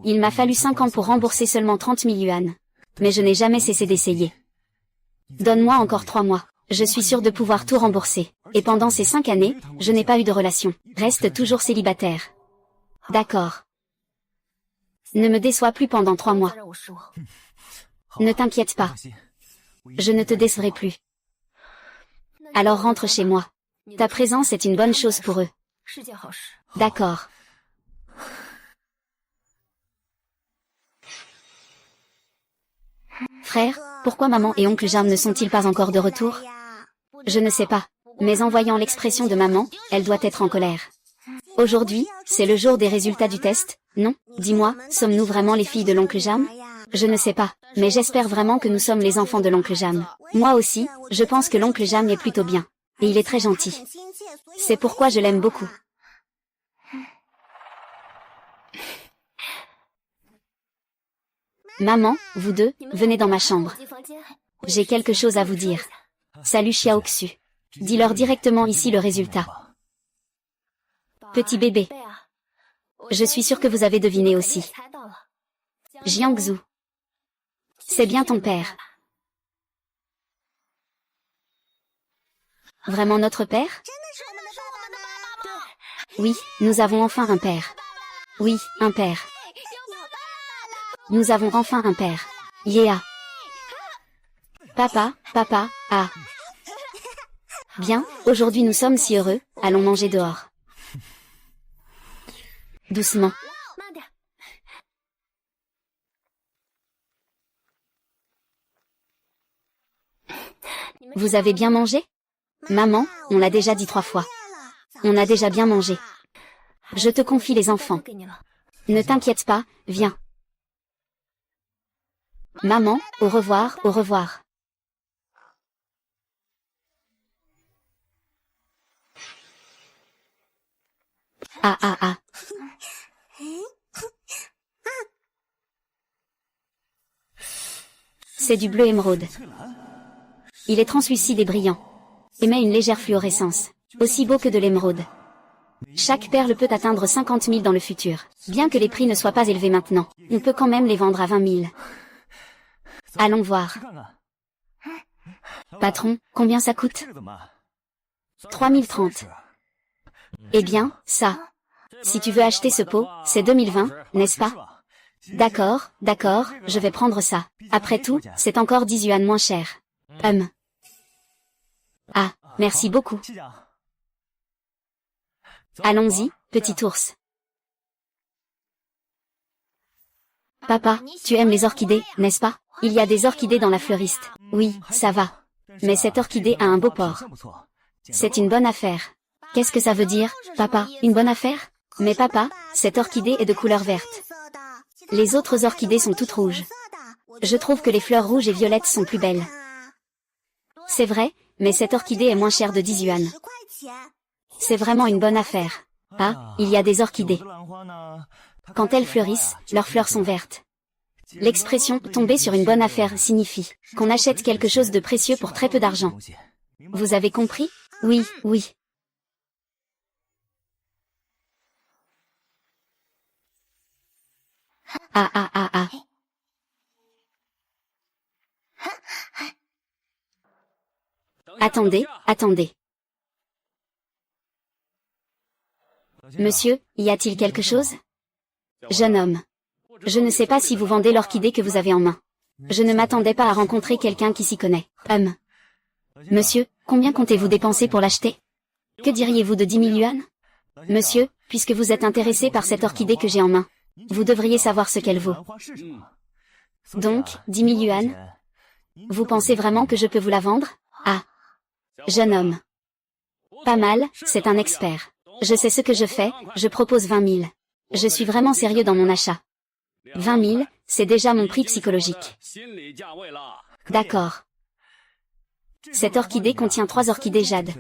Il m'a fallu 5 ans pour rembourser seulement 30 000 yuan. Mais je n'ai jamais cessé d'essayer. Donne-moi encore 3 mois. Je suis sûre de pouvoir tout rembourser. Et pendant ces 5 années, je n'ai pas eu de relation. Reste toujours célibataire. D'accord. Ne me déçois plus pendant 3 mois. Ne t'inquiète pas. Je ne te décevrai plus. Alors rentre chez moi. Ta présence est une bonne chose pour eux. D'accord. Frère, pourquoi maman et oncle Jam ne sont-ils pas encore de retour? Je ne sais pas. Mais en voyant l'expression de maman, elle doit être en colère. Aujourd'hui, c'est le jour des résultats du test, non? Dis-moi, sommes-nous vraiment les filles de l'oncle Jam? Je ne sais pas, mais j'espère vraiment que nous sommes les enfants de l'oncle Jam. Moi aussi, je pense que l'oncle Jam est plutôt bien. Et il est très gentil. C'est pourquoi je l'aime beaucoup. Maman, vous deux, venez dans ma chambre. J'ai quelque chose à vous dire. Salut Xiaoxu. Dis-leur directement ici le résultat. Petit bébé. Je suis sûre que vous avez deviné aussi. Jiangsu. C'est bien ton père. Vraiment notre père? Oui, nous avons enfin un père. Oui, un père. Nous avons enfin un père. Yeah. Papa, papa, ah. Bien, aujourd'hui nous sommes si heureux, allons manger dehors. Doucement. Vous avez bien mangé? Maman, on l'a déjà dit 3 fois. On a déjà bien mangé. Je te confie les enfants. Ne t'inquiète pas, viens. Maman, au revoir, au revoir. Ah ah ah. C'est du bleu émeraude. Il est translucide et brillant. Émet une légère fluorescence. Aussi beau que de l'émeraude. Chaque perle peut atteindre 50 000 dans le futur. Bien que les prix ne soient pas élevés maintenant, on peut quand même les vendre à 20 000. Allons voir. Patron, combien ça coûte? 3030. Eh bien, ça. Si tu veux acheter ce pot, c'est 2020, n'est-ce pas? D'accord, d'accord, je vais prendre ça. Après tout, c'est encore 10 yuan moins cher. Ah, merci beaucoup. Allons-y, petit ours. Papa, tu aimes les orchidées, n'est-ce pas? Il y a des orchidées dans la fleuriste. Oui, ça va. Mais cette orchidée a un beau port. C'est une bonne affaire. Qu'est-ce que ça veut dire, papa, une bonne affaire? Mais papa, cette orchidée est de couleur verte. Les autres orchidées sont toutes rouges. Je trouve que les fleurs rouges et violettes sont plus belles. C'est vrai, mais cette orchidée est moins chère de 10 yuan. C'est vraiment une bonne affaire. Ah, il y a des orchidées. Quand elles fleurissent, leurs fleurs sont vertes. L'expression « tomber sur une bonne affaire » signifie qu'on achète quelque chose de précieux pour très peu d'argent. Vous avez compris? Oui, oui. Ah ah ah ah. Attendez, attendez. Monsieur, y a-t-il quelque chose? Jeune homme. Je ne sais pas si vous vendez l'orchidée que vous avez en main. Je ne m'attendais pas à rencontrer quelqu'un qui s'y connaît. Monsieur, combien comptez-vous dépenser pour l'acheter? Que diriez-vous de 10 000 yuan? Monsieur, puisque vous êtes intéressé par cette orchidée que j'ai en main, vous devriez savoir ce qu'elle vaut. Donc, 10 000 yuan? Vous pensez vraiment que je peux vous la vendre? Ah. Jeune homme. Pas mal, c'est un expert. Je sais ce que je fais, je propose 20 000. Je suis vraiment sérieux dans mon achat. 20 000, c'est déjà mon prix psychologique. D'accord. Cette orchidée contient 3 orchidées jade.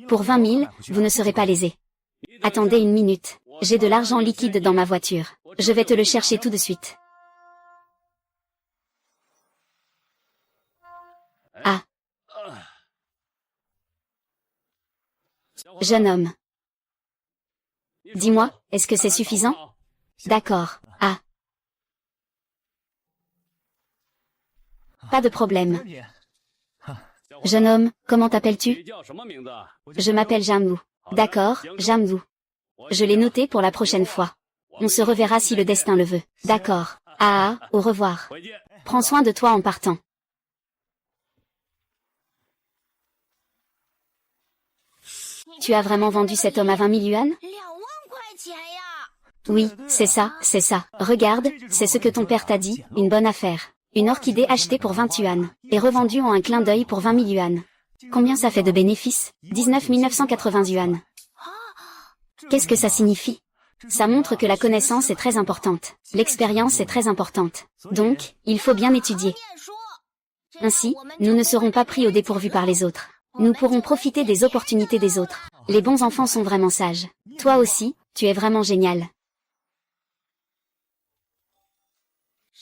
Pour 20 000, vous ne serez pas lésé. Attendez une minute. J'ai de l'argent liquide dans ma voiture. Je vais te le chercher tout de suite. Ah. Jeune homme. Dis-moi, est-ce que c'est suffisant? D'accord. Ah. Pas de problème. Jeune homme, comment t'appelles-tu? Je m'appelle Jamwu. D'accord, Jamwu. Je l'ai noté pour la prochaine fois. On se reverra si le destin le veut. D'accord. Ah, au revoir. Prends soin de toi en partant. Tu as vraiment vendu cet homme à 20 000 yuan? Oui, c'est ça, c'est ça. Regarde, c'est ce que ton père t'a dit, une bonne affaire. Une orchidée achetée pour 20 yuan, et revendue en un clin d'œil pour 20 000 yuan. Combien ça fait de bénéfices? 19 980 yuan. Qu'est-ce que ça signifie? Ça montre que la connaissance est très importante. L'expérience est très importante. Donc, il faut bien étudier. Ainsi, nous ne serons pas pris au dépourvu par les autres. Nous pourrons profiter des opportunités des autres. Les bons enfants sont vraiment sages. Toi aussi, tu es vraiment génial.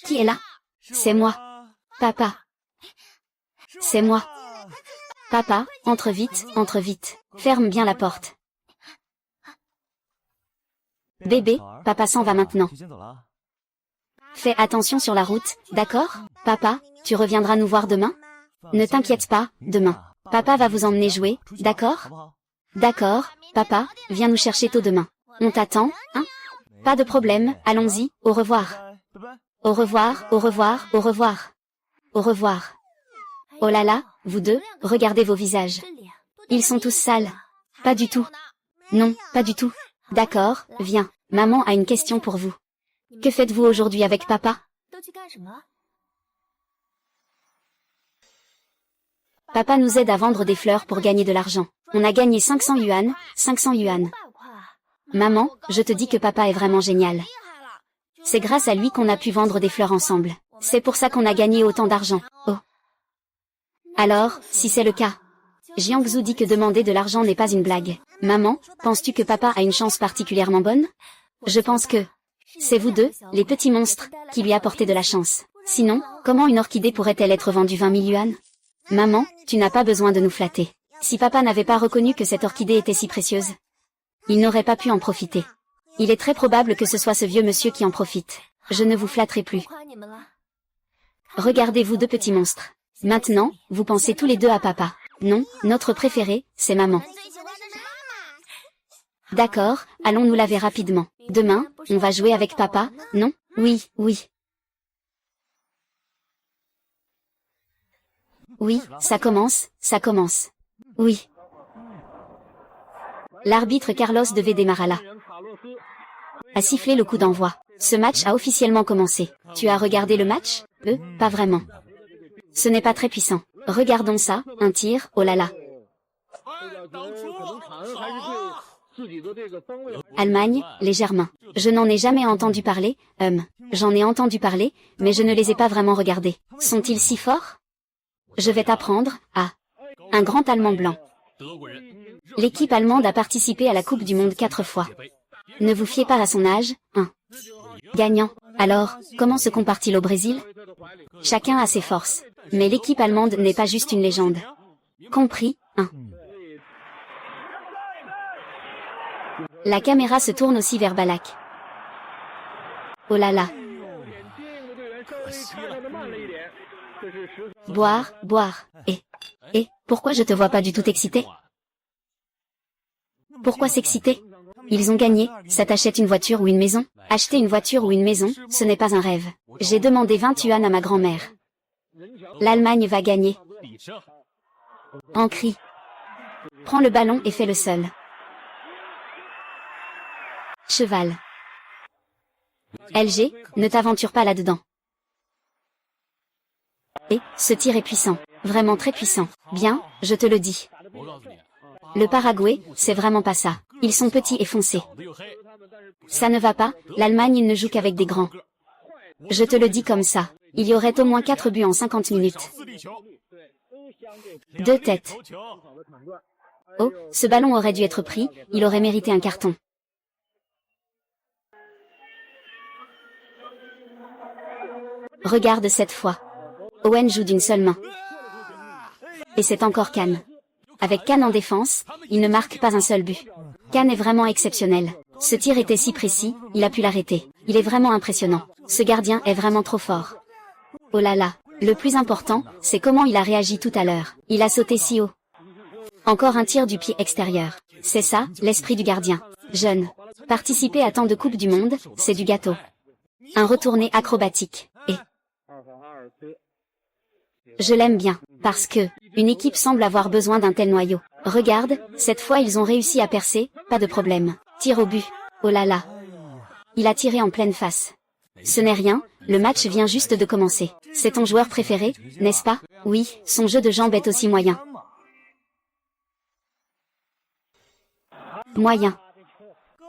Qui est là? C'est moi. Papa. C'est moi. Papa, entre vite, entre vite. Ferme bien la porte. Bébé, papa s'en va maintenant. Fais attention sur la route, d'accord? Papa, tu reviendras nous voir demain? Ne t'inquiète pas, demain. Papa va vous emmener jouer, d'accord? D'accord, papa, viens nous chercher tôt demain. On t'attend, hein? Pas de problème, allons-y, au revoir. Au revoir, au revoir, au revoir. Au revoir. Oh là là, vous deux, regardez vos visages. Ils sont tous sales. Pas du tout. Non, pas du tout. D'accord, viens. Maman a une question pour vous. Que faites-vous aujourd'hui avec papa? Papa nous aide à vendre des fleurs pour gagner de l'argent. On a gagné 500 yuan, 500 yuan. Maman, je te dis que papa est vraiment génial. C'est grâce à lui qu'on a pu vendre des fleurs ensemble. C'est pour ça qu'on a gagné autant d'argent. Oh. Alors, si c'est le cas, Jiangsu dit que demander de l'argent n'est pas une blague. Maman, penses-tu que papa a une chance particulièrement bonne? Je pense que c'est vous deux, les petits monstres, qui lui apportez de la chance. Sinon, comment une orchidée pourrait-elle être vendue 20 000 yuan? Maman, tu n'as pas besoin de nous flatter. Si papa n'avait pas reconnu que cette orchidée était si précieuse, il n'aurait pas pu en profiter. Il est très probable que ce soit ce vieux monsieur qui en profite. Je ne vous flatterai plus. Regardez-vous deux petits monstres. Maintenant, vous pensez tous les deux à papa. Non, notre préféré, c'est maman. D'accord, allons nous laver rapidement. Demain, on va jouer avec papa, non? Oui, oui. Oui, ça commence, ça commence. Oui. L'arbitre Carlos de Vedemarala a sifflé le coup d'envoi. Ce match a officiellement commencé. Tu as regardé le match? Pas vraiment. Ce n'est pas très puissant. Regardons ça, un tir, oh là là. Allemagne, les Germains. Je n'en ai jamais entendu parler, j'en ai entendu parler, mais je ne les ai pas vraiment regardés. Sont-ils si forts? Je vais t'apprendre, un grand Allemand blanc. L'équipe allemande a participé à la Coupe du Monde 4 fois. Ne vous fiez pas à son âge, Gagnant. Alors, comment se compare-t-il au Brésil? Chacun a ses forces. Mais l'équipe allemande n'est pas juste une légende. Compris, La caméra se tourne aussi vers Balak. Oh là là. Boire, boire. Pourquoi je te vois pas du tout excité? Pourquoi s'exciter? Ils ont gagné, ça t'achète une voiture ou une maison? Acheter une voiture ou une maison, ce n'est pas un rêve. J'ai demandé 20 yuan à ma grand-mère. L'Allemagne va gagner. En crie. Prends le ballon et fais le seul. Cheval. LG, ne t'aventure pas là-dedans. Ce tir est puissant. Vraiment très puissant. Bien, je te le dis. Le Paraguay, c'est vraiment pas ça. Ils sont petits et foncés. Ça ne va pas, l'Allemagne ne joue qu'avec des grands. Je te le dis comme ça. Il y aurait au moins 4 buts en 50 minutes. 2 têtes. Oh, ce ballon aurait dû être pris, il aurait mérité un carton. Regarde cette fois. Owen joue d'une seule main. Et c'est encore Khan. Avec Khan en défense, il ne marque pas un seul but. Khan est vraiment exceptionnel. Ce tir était si précis, il a pu l'arrêter. Il est vraiment impressionnant. Ce gardien est vraiment trop fort. Oh là là. Le plus important, c'est comment il a réagi tout à l'heure. Il a sauté si haut. Encore un tir du pied extérieur. C'est ça, l'esprit du gardien. Jeune. Participer à tant de Coupes du Monde, c'est du gâteau. Un retourné acrobatique. Je l'aime bien, parce que, une équipe semble avoir besoin d'un tel noyau. Regarde, cette fois ils ont réussi à percer, pas de problème. Tir au but. Oh là là. Il a tiré en pleine face. Ce n'est rien, le match vient juste de commencer. C'est ton joueur préféré, n'est-ce pas? Oui, son jeu de jambes est aussi moyen. Moyen.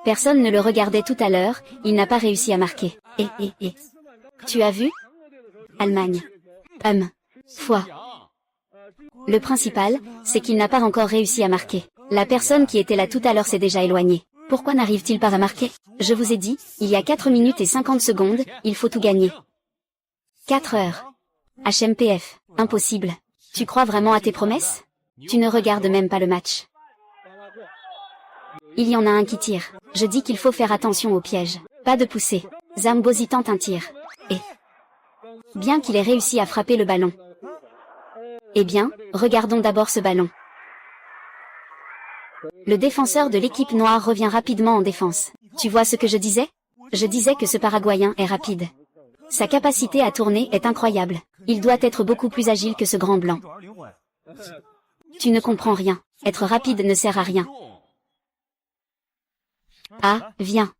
Personne ne le regardait tout à l'heure, il n'a pas réussi à marquer. Et. Tu as vu? Allemagne. Foi. Le principal, c'est qu'il n'a pas encore réussi à marquer. La personne qui était là tout à l'heure s'est déjà éloignée. Pourquoi n'arrive-t-il pas à marquer? Je vous ai dit, il y a 4 minutes et 50 secondes, il faut tout gagner. 4 heures. HMPF, impossible. Tu crois vraiment à tes promesses? Tu ne regardes même pas le match. Il y en a un qui tire. Je dis qu'il faut faire attention au piège. Pas de poussée. Zambozi tente un tir. Et bien qu'il ait réussi à frapper le ballon. Eh bien, regardons d'abord ce ballon. Le défenseur de l'équipe noire revient rapidement en défense. Tu vois ce que je disais? Je disais que ce Paraguayen est rapide. Sa capacité à tourner est incroyable. Il doit être beaucoup plus agile que ce grand blanc. Tu ne comprends rien. Être rapide ne sert à rien. Ah, viens.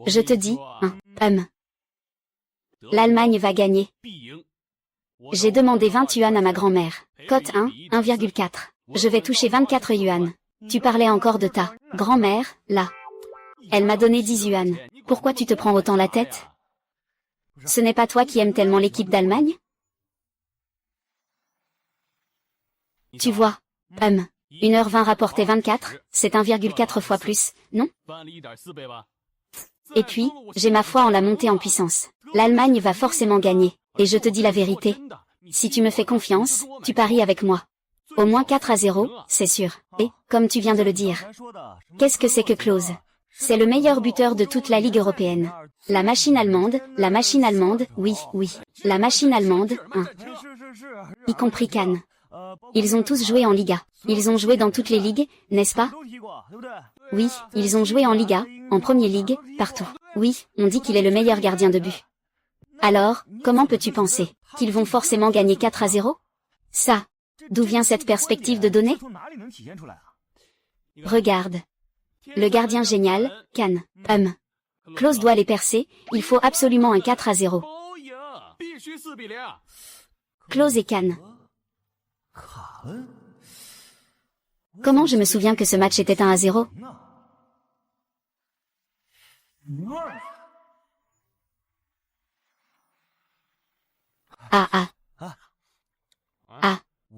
Je te dis, L'Allemagne va gagner. J'ai demandé 20 yuan à ma grand-mère. Cote 1,4. Je vais toucher 24 yuan. Tu parlais encore de ta grand-mère, là. Elle m'a donné 10 yuan. Pourquoi tu te prends autant la tête? Ce n'est pas toi qui aimes tellement l'équipe d'Allemagne? Tu vois, 1h20 rapporté 24, c'est 1,4 fois plus, non? Et puis, j'ai ma foi en la montée en puissance. L'Allemagne va forcément gagner. Et je te dis la vérité. Si tu me fais confiance, tu paries avec moi. Au moins 4-0, c'est sûr. Et, comme tu viens de le dire. Qu'est-ce que c'est que Klose? C'est le meilleur buteur de toute la Ligue européenne. La machine allemande, oui. La machine allemande, y compris Cannes. Ils ont tous joué en Liga. Ils ont joué dans toutes les ligues, n'est-ce pas? Oui, ils ont joué en Liga, en Premier League, partout. Oui, on dit qu'il est le meilleur gardien de but. Alors, comment peux-tu penser qu'ils vont forcément gagner 4-0? Ça, d'où vient cette perspective de données? Regarde. Le gardien génial, Cannes. Klose doit les percer, il faut absolument un 4-0. Klose et Cannes. Comment je me souviens que ce match était 1-0?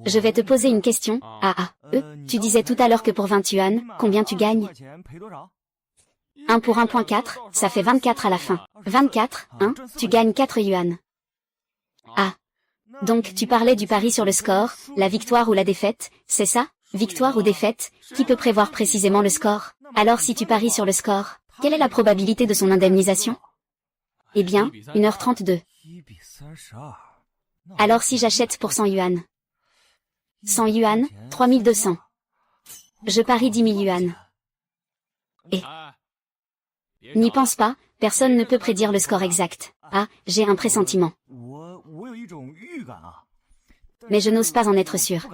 Je vais te poser une question. Tu disais tout à l'heure que pour 20 yuan, combien tu gagnes? 1 pour 1.4, ça fait 24 à la fin. 24, tu gagnes 4 yuan. Donc tu parlais du pari sur le score, la victoire ou la défaite, c'est ça? Victoire ou défaite, qui peut prévoir précisément le score? Alors si tu paries sur le score, quelle est la probabilité de son indemnisation? Eh bien, 1h32. Alors si j'achète pour 100 yuan? 100 yuan, 3200. Je parie 10 000 yuan. Et n'y pense pas, personne ne peut prédire le score exact. J'ai un pressentiment. Mais je n'ose pas en être sûr.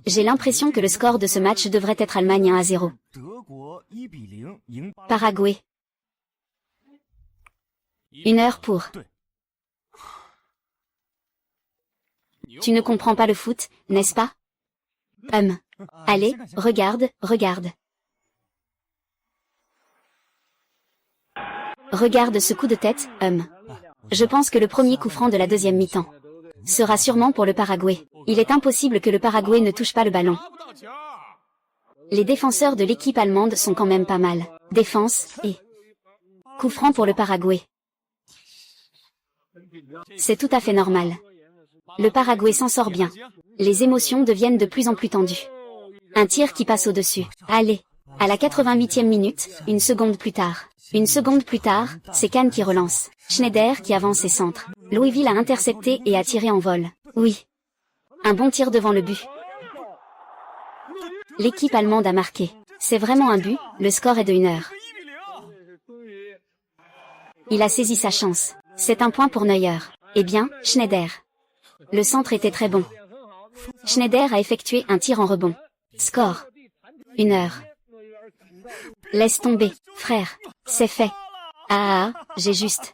J'ai l'impression que le score de ce match devrait être Allemagne 1-0. Paraguay. 1 heure pour. Tu ne comprends pas le foot, n'est-ce pas? Allez, regarde. Regarde ce coup de tête, Je pense que le premier coup franc de la deuxième mi-temps sera sûrement pour le Paraguay. Il est impossible que le Paraguay ne touche pas le ballon. Les défenseurs de l'équipe allemande sont quand même pas mal. Défense, et coup franc pour le Paraguay. C'est tout à fait normal. Le Paraguay s'en sort bien. Les émotions deviennent de plus en plus tendues. Un tir qui passe au-dessus. Allez. À la 88e minute, une seconde plus tard, c'est Cannes qui relance. Schneider qui avance et centre. Louisville a intercepté et a tiré en vol. Oui. Un bon tir devant le but. L'équipe allemande a marqué. C'est vraiment un but, le score est de 1 heure. Il a saisi sa chance. C'est un point pour Neuer. Eh bien, Schneider. Le centre était très bon. Schneider a effectué un tir en rebond. Score. 1 heure. Laisse tomber, frère. C'est fait. J'ai juste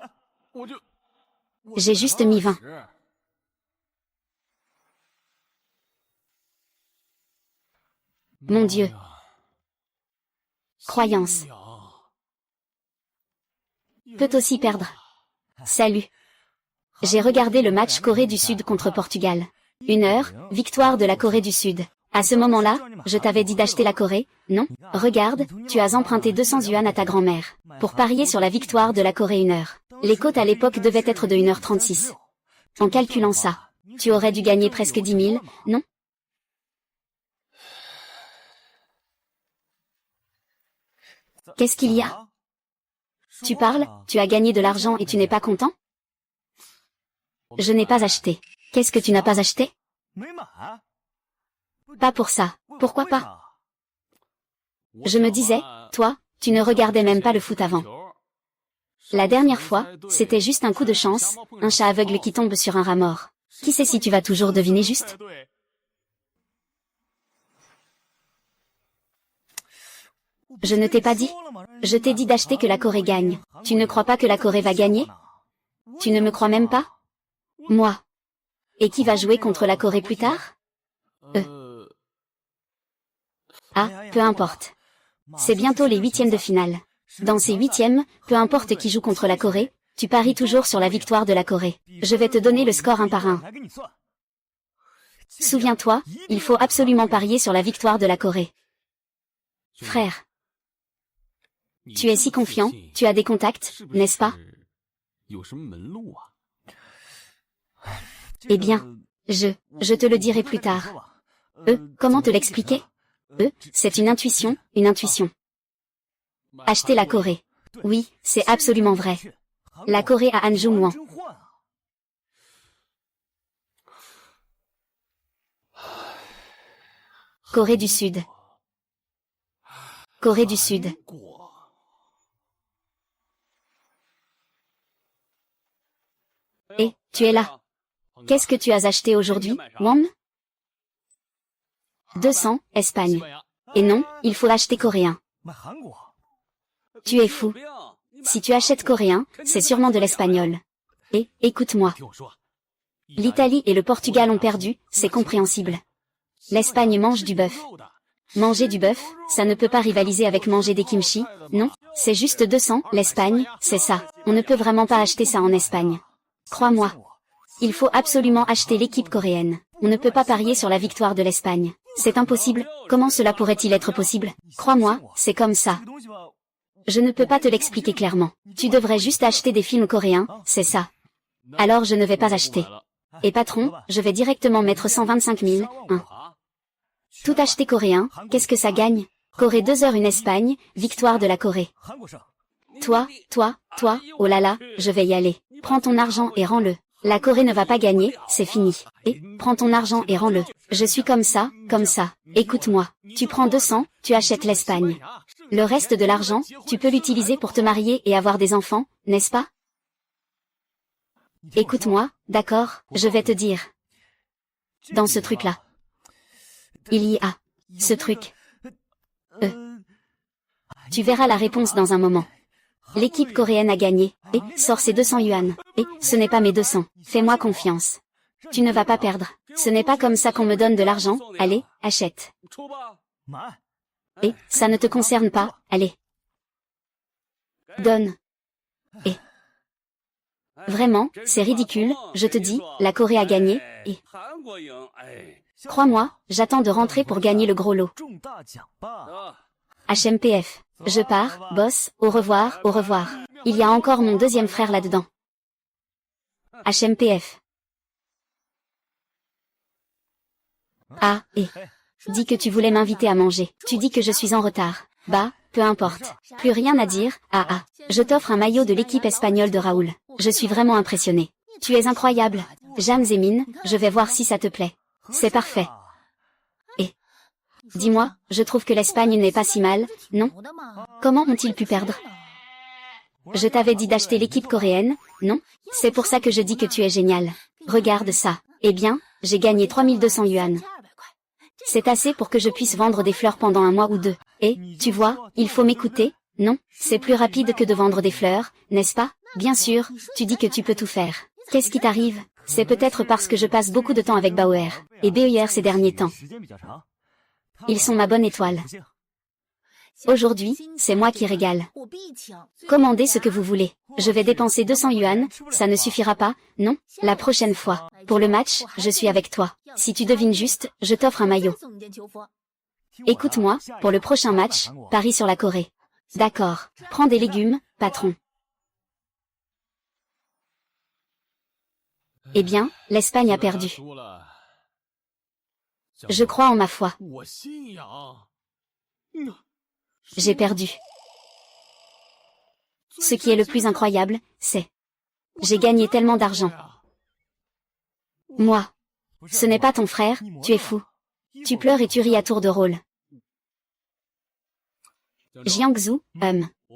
mis 20. Mon Dieu. Croyance. Peut aussi perdre. Salut. J'ai regardé le match Corée du Sud contre Portugal. 1h, victoire de la Corée du Sud. À ce moment-là, je t'avais dit d'acheter la Corée, non? Regarde, tu as emprunté 200 yuan à ta grand-mère, pour parier sur la victoire de la Corée 1h. Les cotes à l'époque devaient être de 1h36. En calculant ça, tu aurais dû gagner presque 10 000, non? Qu'est-ce qu'il y a? Tu parles, tu as gagné de l'argent et tu n'es pas content? Je n'ai pas acheté. Qu'est-ce que tu n'as pas acheté? Pas pour ça. Pourquoi pas? Je me disais, toi, tu ne regardais même pas le foot avant. La dernière fois, c'était juste un coup de chance, un chat aveugle qui tombe sur un rat mort. Qui sait si tu vas toujours deviner juste? Je ne t'ai pas dit? Je t'ai dit d'acheter que la Corée gagne. Tu ne crois pas que la Corée va gagner? Tu ne me crois même pas? Moi. Et qui va jouer contre la Corée plus tard? Ah, peu importe. C'est bientôt les huitièmes de finale. Dans ces huitièmes, peu importe qui joue contre la Corée, tu paries toujours sur la victoire de la Corée. Je vais te donner le score un par un. Souviens-toi, il faut absolument parier sur la victoire de la Corée. Frère. Tu es si confiant, tu as des contacts, n'est-ce pas? Eh bien, je te le dirai plus tard. Comment te l'expliquer? C'est une intuition, une intuition. Acheter la Corée. Oui, c'est absolument vrai. La Corée à Han Jung-won. Corée du Sud. Corée du Sud. Et, tu es là. Qu'est-ce que tu as acheté aujourd'hui, Won? 200, Espagne. Et non, il faut acheter coréen. Tu es fou. Si tu achètes coréen, c'est sûrement de l'espagnol. Et, écoute-moi. L'Italie et le Portugal ont perdu, c'est compréhensible. L'Espagne mange du bœuf. Manger du bœuf, ça ne peut pas rivaliser avec manger des kimchi, non? C'est juste 200, l'Espagne, c'est ça. On ne peut vraiment pas acheter ça en Espagne. Crois-moi. Il faut absolument acheter l'équipe coréenne. On ne peut pas parier sur la victoire de l'Espagne. C'est impossible. Comment cela pourrait-il être possible? Crois-moi, c'est comme ça. Je ne peux pas te l'expliquer clairement. Tu devrais juste acheter des films coréens, c'est ça. Alors je ne vais pas acheter. Et patron, je vais directement mettre 125 000, hein. Tout acheter coréen, qu'est-ce que ça gagne? Corée 2h une Espagne, victoire de la Corée. Toi, oh là là, je vais y aller. Prends ton argent et rends-le. La Corée ne va pas gagner, c'est fini. Et, prends ton argent et rends-le. Je suis comme ça. Écoute-moi. Tu prends 200, tu achètes l'Espagne. Le reste de l'argent, tu peux l'utiliser pour te marier et avoir des enfants, n'est-ce pas? Écoute-moi, d'accord, je vais te dire. Dans ce truc-là. Il y a. Ce truc. Tu verras la réponse dans un moment. L'équipe coréenne a gagné, et, sors ces 200 yuan, et, ce n'est pas mes 200, fais-moi confiance. Tu ne vas pas perdre, ce n'est pas comme ça qu'on me donne de l'argent, allez, achète. Et, ça ne te concerne pas, allez. Donne. Et. Vraiment, c'est ridicule, je te dis, la Corée a gagné, et. Crois-moi, j'attends de rentrer pour gagner le gros lot. HMPF. Je pars, boss, au revoir, au revoir. Il y a encore mon deuxième frère là-dedans. HMPF. Ah, et. Dis que tu voulais m'inviter à manger. Tu dis que je suis en retard. Bah, peu importe. Plus rien à dire, Je t'offre un maillot de l'équipe espagnole de Raoul. Je suis vraiment impressionné. Tu es incroyable. James et Min, je vais voir si ça te plaît. C'est parfait. Et. Dis-moi, je trouve que l'Espagne n'est pas si mal, non? Comment ont-ils pu perdre? Je t'avais dit d'acheter l'équipe coréenne, non? C'est pour ça que je dis que tu es génial. Regarde ça. Eh bien, j'ai gagné 3200 yuan. C'est assez pour que je puisse vendre des fleurs pendant un mois ou deux. Et, tu vois, il faut m'écouter, non? C'est plus rapide que de vendre des fleurs, n'est-ce pas? Bien sûr, tu dis que tu peux tout faire. Qu'est-ce qui t'arrive? C'est peut-être parce que je passe beaucoup de temps avec Bauer et BER ces derniers temps. Ils sont ma bonne étoile. Aujourd'hui, c'est moi qui régale. Commandez ce que vous voulez. Je vais dépenser 200 yuan, ça ne suffira pas, non? La prochaine fois. Pour le match, je suis avec toi. Si tu devines juste, je t'offre un maillot. Écoute-moi, pour le prochain match, parie sur la Corée. D'accord. Prends des légumes, patron. Eh bien, l'Espagne a perdu. Je crois en ma foi. J'ai perdu. Ce qui est le plus incroyable, c'est... J'ai gagné tellement d'argent. Moi. Ce n'est pas ton frère, tu es fou. Tu pleures et tu ris à tour de rôle. Jiangsu,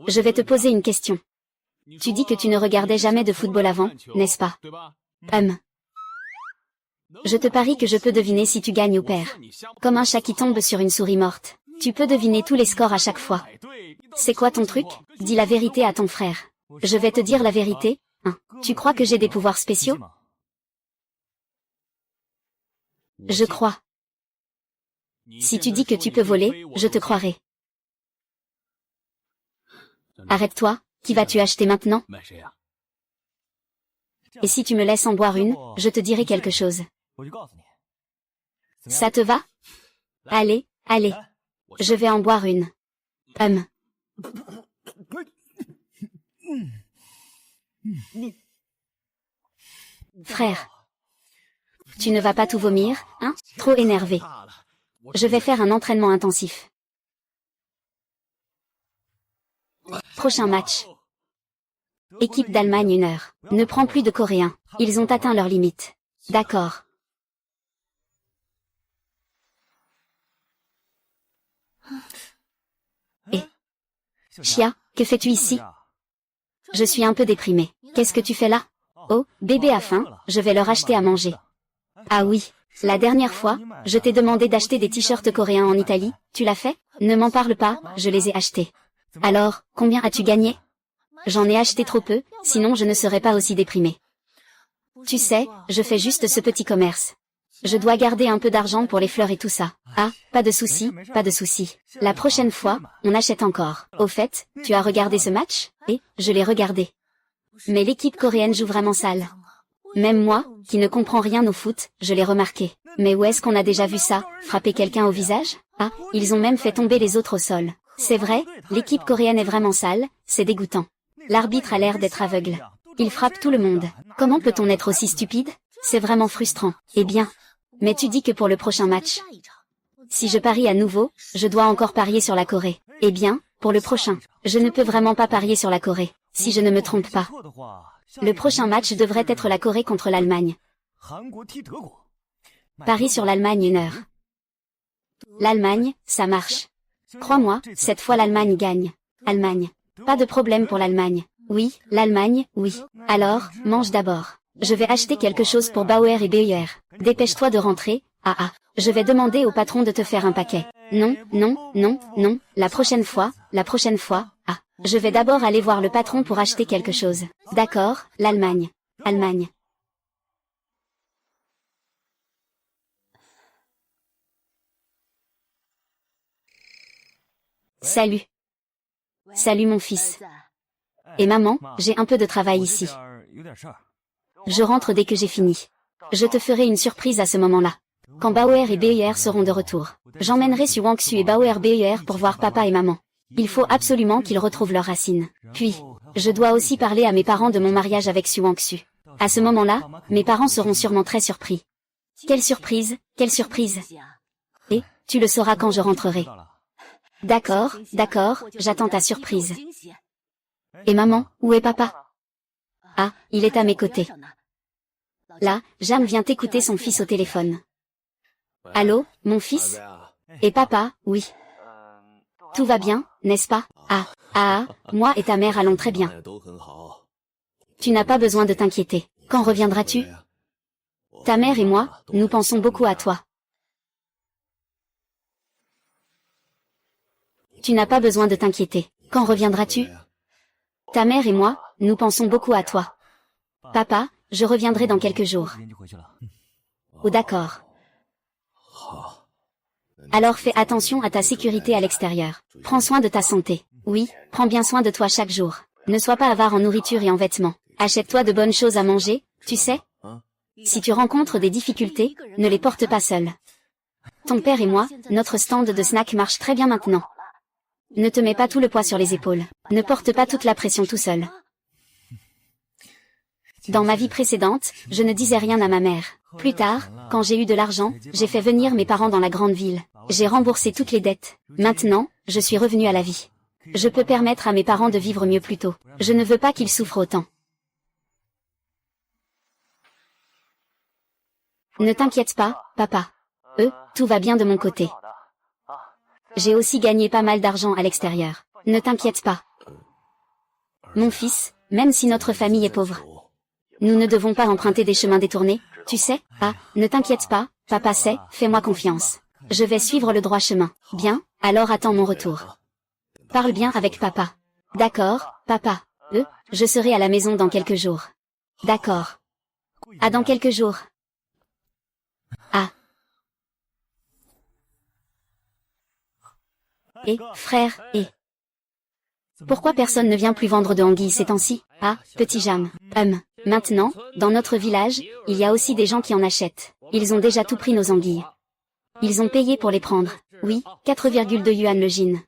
je vais te poser une question. Tu dis que tu ne regardais jamais de football avant, n'est-ce pas? Je te parie que je peux deviner si tu gagnes ou perds. Comme un chat qui tombe sur une souris morte. Tu peux deviner tous les scores à chaque fois. C'est quoi ton truc? Dis la vérité à ton frère. Je vais te dire la vérité, hein. Tu crois que j'ai des pouvoirs spéciaux? Je crois. Si tu dis que tu peux voler, je te croirai. Arrête-toi, qui vas-tu acheter maintenant? Et si tu me laisses en boire une, je te dirai quelque chose. Ça te va? Allez, allez. Je vais en boire une. Frère. Tu ne vas pas tout vomir, hein? Trop énervé. Je vais faire un entraînement intensif. Prochain match. Équipe d'Allemagne 1 heure. Ne prends plus de Coréens. Ils ont atteint leur limite. D'accord. Et Chia, que fais-tu ici? Je suis un peu déprimé. Qu'est-ce que tu fais là? Oh, bébé a faim, je vais leur acheter à manger. Ah oui, la dernière fois, je t'ai demandé d'acheter des t-shirts coréens en Italie, tu l'as fait? Ne m'en parle pas, je les ai achetés. Alors, combien as-tu gagné? J'en ai acheté trop peu, sinon je ne serais pas aussi déprimé. Tu sais, je fais juste ce petit commerce. Je dois garder un peu d'argent pour les fleurs et tout ça. Ah, pas de souci, pas de souci. La prochaine fois, on achète encore. Au fait, tu as regardé ce match? Et, je l'ai regardé. Mais l'équipe coréenne joue vraiment sale. Même moi, qui ne comprends rien au foot, je l'ai remarqué. Mais où est-ce qu'on a déjà vu ça? Frapper quelqu'un au visage? Ah, ils ont même fait tomber les autres au sol. C'est vrai, l'équipe coréenne est vraiment sale, c'est dégoûtant. L'arbitre a l'air d'être aveugle. Il frappe tout le monde. Comment peut-on être aussi stupide? C'est vraiment frustrant. Eh bien. Mais tu dis que pour le prochain match. Si je parie à nouveau, je dois encore parier sur la Corée. Eh bien, pour le prochain, je ne peux vraiment pas parier sur la Corée, si je ne me trompe pas. Le prochain match devrait être la Corée contre l'Allemagne. Parie sur l'Allemagne 1 heure. L'Allemagne, ça marche. Crois-moi, cette fois l'Allemagne gagne. Allemagne. Pas de problème pour l'Allemagne. Oui, l'Allemagne, oui. Alors, mange d'abord. Je vais acheter quelque chose pour Bauer et Beyer. Dépêche-toi de rentrer, je vais demander au patron de te faire un paquet. Non, non, non, non, la prochaine fois, je vais d'abord aller voir le patron pour acheter quelque chose. D'accord, l'Allemagne. Allemagne. Salut. Salut mon fils. Et maman, j'ai un peu de travail ici. Je rentre dès que j'ai fini. Je te ferai une surprise à ce moment-là. Quand Bauer et Beyer seront de retour, j'emmènerai Suwangsu et Bauer Beyer pour voir papa et maman. Il faut absolument qu'ils retrouvent leurs racines. Puis, je dois aussi parler à mes parents de mon mariage avec Suwangsu. À ce moment-là, mes parents seront sûrement très surpris. Quelle surprise, quelle surprise. Et, tu le sauras quand je rentrerai. D'accord, d'accord, j'attends ta surprise. Et maman, où est papa? Ah, il est à mes côtés. Là, Jam vient écouter son fils au téléphone. Allô, mon fils? Et papa, oui. Tout va bien, n'est-ce pas? Moi et ta mère allons très bien. Tu n'as pas besoin de t'inquiéter. Quand reviendras-tu? Ta mère et moi, nous pensons beaucoup à toi. Tu n'as pas besoin de t'inquiéter. Quand reviendras-tu? Ta mère et moi, nous pensons beaucoup à toi. Papa, je reviendrai dans quelques jours. Oh d'accord. Alors fais attention à ta sécurité à l'extérieur. Prends soin de ta santé. Oui, prends bien soin de toi chaque jour. Ne sois pas avare en nourriture et en vêtements. Achète-toi de bonnes choses à manger, tu sais. Si tu rencontres des difficultés, ne les porte pas seul. Ton père et moi, notre stand de snacks marche très bien maintenant. Ne te mets pas tout le poids sur les épaules. Ne porte pas toute la pression tout seul. Dans ma vie précédente, je ne disais rien à ma mère. Plus tard, quand j'ai eu de l'argent, j'ai fait venir mes parents dans la grande ville. J'ai remboursé toutes les dettes. Maintenant, je suis revenu à la vie. Je peux permettre à mes parents de vivre mieux plus tôt. Je ne veux pas qu'ils souffrent autant. Ne t'inquiète pas, papa. Tout va bien de mon côté. J'ai aussi gagné pas mal d'argent à l'extérieur. Ne t'inquiète pas. Mon fils, même si notre famille est pauvre, nous ne devons pas emprunter des chemins détournés, tu sais. Ne t'inquiète pas, papa sait, fais-moi confiance. Je vais suivre le droit chemin. Bien, alors attends mon retour. Parle bien avec papa. D'accord, papa. Je serai à la maison dans quelques jours. D'accord. À dans quelques jours. Frère, pourquoi personne ne vient plus vendre de anguilles ces temps-ci? Petit Jam. Maintenant, dans notre village, il y a aussi des gens qui en achètent. Ils ont déjà tout pris nos anguilles. Ils ont payé pour les prendre. Oui, 4,2 yuan le gin.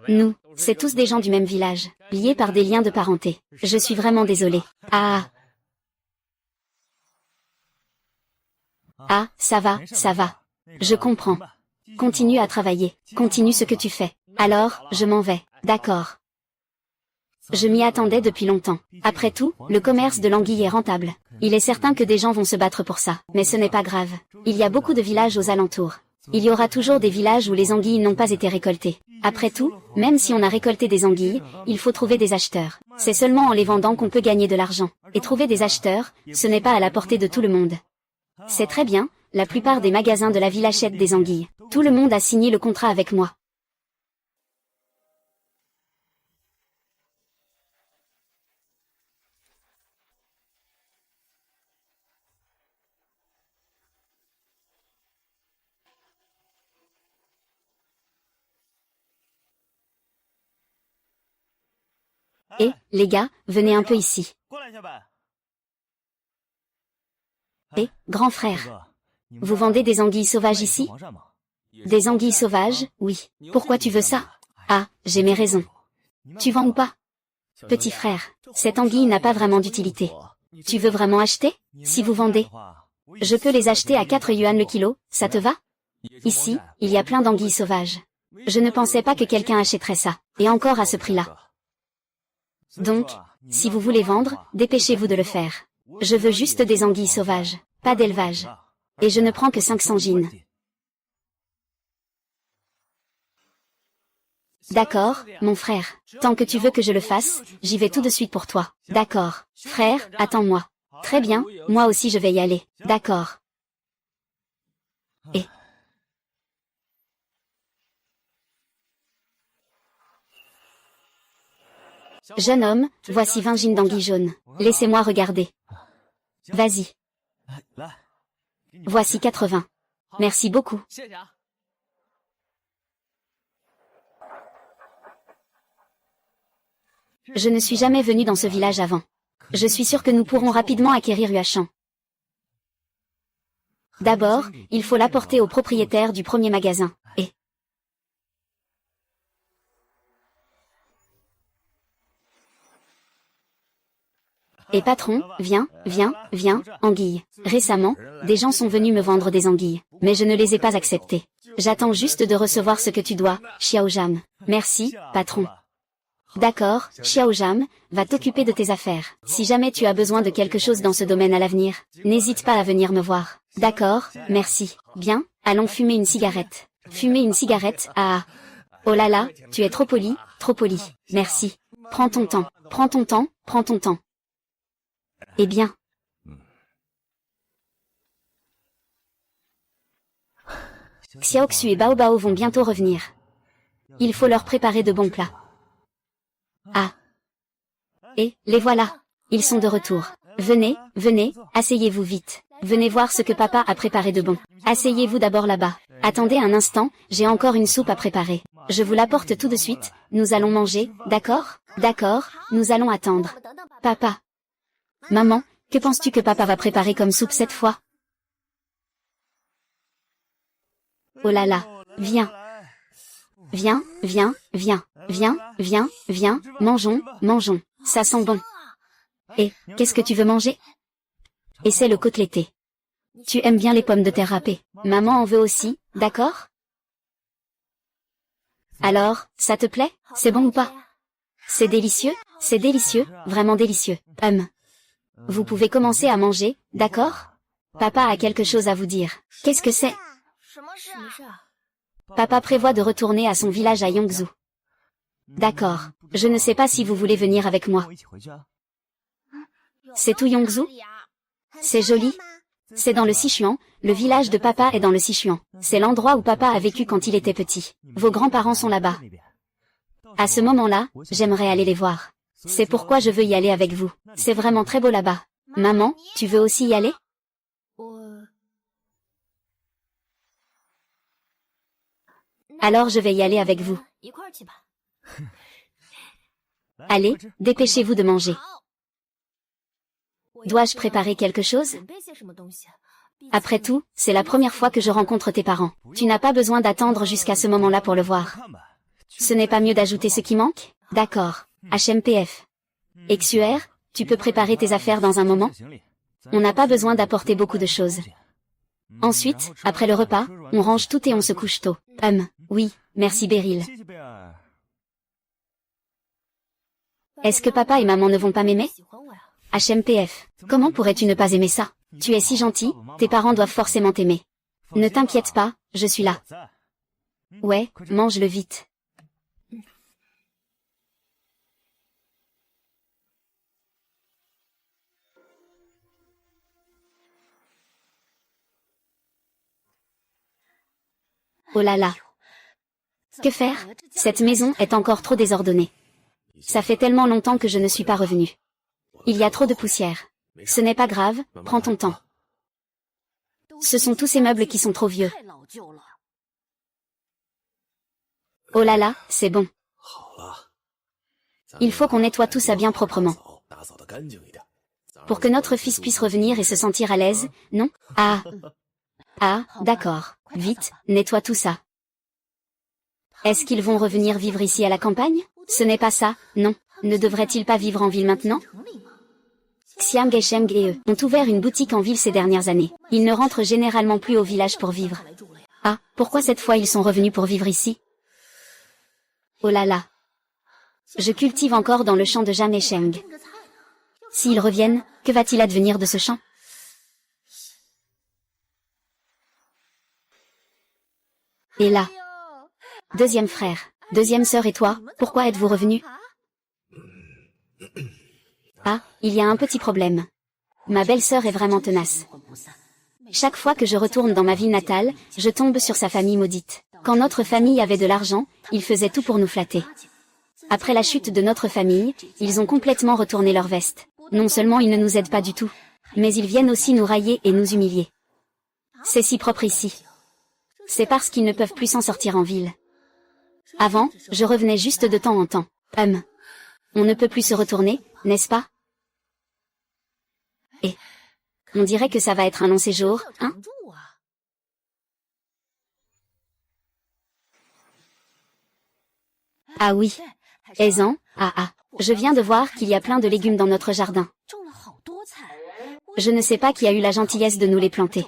Nous, c'est tous des gens du même village, liés par des liens de parenté. Je suis vraiment désolée. Ça va. Je comprends. Continue à travailler. Continue ce que tu fais. Alors, je m'en vais. D'accord. Je m'y attendais depuis longtemps. Après tout, le commerce de l'anguille est rentable. Il est certain que des gens vont se battre pour ça. Mais ce n'est pas grave. Il y a beaucoup de villages aux alentours. Il y aura toujours des villages où les anguilles n'ont pas été récoltées. Après tout, même si on a récolté des anguilles, il faut trouver des acheteurs. C'est seulement en les vendant qu'on peut gagner de l'argent. Et trouver des acheteurs, ce n'est pas à la portée de tout le monde. C'est très bien, la plupart des magasins de la ville achètent des anguilles. Tout le monde a signé le contrat avec moi. Les gars, venez un peu ici. Grand frère, vous vendez des anguilles sauvages ici? Des anguilles sauvages, oui. Pourquoi tu veux ça? J'ai mes raisons. Tu vends ou pas? Petit frère, cette anguille n'a pas vraiment d'utilité. Tu veux vraiment acheter? Si vous vendez, je peux les acheter à 4 yuan le kilo, ça te va? Ici, il y a plein d'anguilles sauvages. Je ne pensais pas que quelqu'un achèterait ça, et encore à ce prix-là. Donc, si vous voulez vendre, dépêchez-vous de le faire. Je veux juste des anguilles sauvages, pas d'élevage. Et je ne prends que 500 gines. D'accord, mon frère. Tant que tu veux que je le fasse, j'y vais tout de suite pour toi. D'accord. Frère, attends-moi. Très bien, moi aussi je vais y aller. D'accord. Jeune homme, voici 20 gines d'anguilles jaunes. Laissez-moi regarder. Vas-y. Voici 80. Merci beaucoup. Je ne suis jamais venu dans ce village avant. Je suis sûr que nous pourrons rapidement acquérir Huachan. D'abord, il faut l'apporter au propriétaire du premier magasin. Patron, viens, anguille. Récemment, des gens sont venus me vendre des anguilles, mais je ne les ai pas acceptées. J'attends juste de recevoir ce que tu dois, Xiaojam. Merci, patron. D'accord, Xiaojam, va t'occuper de tes affaires. Si jamais tu as besoin de quelque chose dans ce domaine à l'avenir, n'hésite pas à venir me voir. D'accord, merci. Bien, allons fumer une cigarette. Fumer une cigarette, Oh là là, tu es trop poli, Merci. Prends ton temps. Eh bien. Xiaoxu et Baobao vont bientôt revenir. Il faut leur préparer de bons plats. Et, les voilà. Ils sont de retour. Venez, asseyez-vous vite. Venez voir ce que papa a préparé de bon. Asseyez-vous d'abord là-bas. Attendez un instant, j'ai encore une soupe à préparer. Je vous l'apporte tout de suite, nous allons manger, d'accord? D'accord, nous allons attendre. Papa. Maman, que penses-tu que papa va préparer comme soupe cette fois? Oh là là, viens. Viens, viens, viens, viens, viens, viens, mangeons, mangeons, ça sent bon. Et, qu'est-ce que tu veux manger? Et c'est le côteletté. Tu aimes bien les pommes de terre râpées. Maman en veut aussi, d'accord? Alors, ça te plaît? C'est bon ou pas? C'est délicieux, vraiment délicieux. Vous pouvez commencer à manger, d'accord? Papa a quelque chose à vous dire. Qu'est-ce que c'est? Papa prévoit de retourner à son village à Yongzhou. D'accord. Je ne sais pas si vous voulez venir avec moi. C'est tout Yongzhou? C'est joli. C'est dans le Sichuan, le village de papa est dans le Sichuan. C'est l'endroit où papa a vécu quand il était petit. Vos grands-parents sont là-bas. À ce moment-là, j'aimerais aller les voir. C'est pourquoi je veux y aller avec vous. C'est vraiment très beau là-bas. Maman, tu veux aussi y aller? Alors je vais y aller avec vous. Allez, dépêchez-vous de manger. Dois-je préparer quelque chose? Après tout, c'est la première fois que je rencontre tes parents. Tu n'as pas besoin d'attendre jusqu'à ce moment-là pour le voir. Ce n'est pas mieux d'ajouter ce qui manque? D'accord. HMPF. XUR, tu peux préparer tes affaires dans un moment? On n'a pas besoin d'apporter beaucoup de choses. Ensuite, après le repas, on range tout et on se couche tôt. Oui, merci Beryl. Est-ce que papa et maman ne vont pas m'aimer? HMPF. Comment pourrais-tu ne pas aimer ça? Tu es si gentil, tes parents doivent forcément t'aimer. Ne t'inquiète pas, je suis là. Ouais, mange-le vite. Oh là là. Que faire? Cette maison est encore trop désordonnée. Ça fait tellement longtemps que je ne suis pas revenue. Il y a trop de poussière. Ce n'est pas grave, prends ton temps. Ce sont tous ces meubles qui sont trop vieux. Oh là là, c'est bon. Il faut qu'on nettoie tout ça bien proprement. Pour que notre fils puisse revenir et se sentir à l'aise, non? Ah, d'accord. Vite, nettoie tout ça. Est-ce qu'ils vont revenir vivre ici à la campagne? Ce n'est pas ça, non. Ne devraient-ils pas vivre en ville maintenant? Xiang et Sheng et eux ont ouvert une boutique en ville ces dernières années. Ils ne rentrent généralement plus au village pour vivre. Ah, pourquoi cette fois ils sont revenus pour vivre ici? Oh là là. Je cultive encore dans le champ de Jeanne et Sheng. S'ils reviennent, que va-t-il advenir de ce champ? Et là. Deuxième frère, deuxième sœur et toi, pourquoi êtes-vous revenus? Ah, il y a un petit problème. Ma belle-sœur est vraiment tenace. Chaque fois que je retourne dans ma ville natale, je tombe sur sa famille maudite. Quand notre famille avait de l'argent, ils faisaient tout pour nous flatter. Après la chute de notre famille, ils ont complètement retourné leur veste. Non seulement ils ne nous aident pas du tout, mais ils viennent aussi nous railler et nous humilier. C'est si propre ici. C'est parce qu'ils ne peuvent plus s'en sortir en ville. Avant, je revenais juste de temps en temps. On ne peut plus se retourner, n'est-ce pas? Et on dirait que ça va être un long séjour, hein? Ah oui. Aisant, je viens de voir qu'il y a plein de légumes dans notre jardin. Je ne sais pas qui a eu la gentillesse de nous les planter.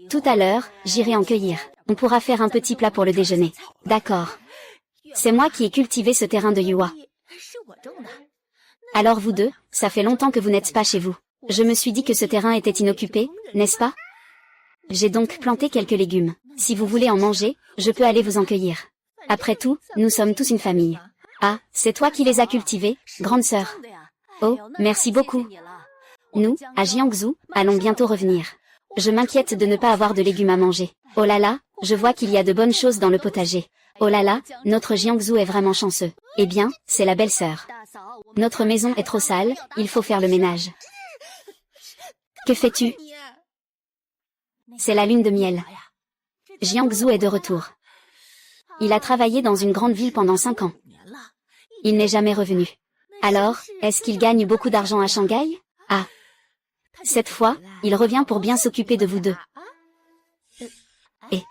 Tout à l'heure, j'irai en cueillir. On pourra faire un petit plat pour le déjeuner. D'accord. C'est moi qui ai cultivé ce terrain de Yuhua. Alors vous deux, ça fait longtemps que vous n'êtes pas chez vous. Je me suis dit que ce terrain était inoccupé, n'est-ce pas? J'ai donc planté quelques légumes. Si vous voulez en manger, je peux aller vous en cueillir. Après tout, nous sommes tous une famille. Ah, c'est toi qui les as cultivés, grande sœur. Oh, merci beaucoup. Nous, à Jiangsu, allons bientôt revenir. Je m'inquiète de ne pas avoir de légumes à manger. Oh là là, je vois qu'il y a de bonnes choses dans le potager. Oh là là, notre Jiangsu est vraiment chanceux. Eh bien, c'est la belle-sœur. Notre maison est trop sale, il faut faire le ménage. Que fais-tu? C'est la lune de miel. Jiangsu est de retour. Il a travaillé dans une grande ville pendant 5 ans. Il n'est jamais revenu. Alors, est-ce qu'il gagne beaucoup d'argent à Shanghai? Ah. Cette fois, il revient pour bien s'occuper de vous deux. Et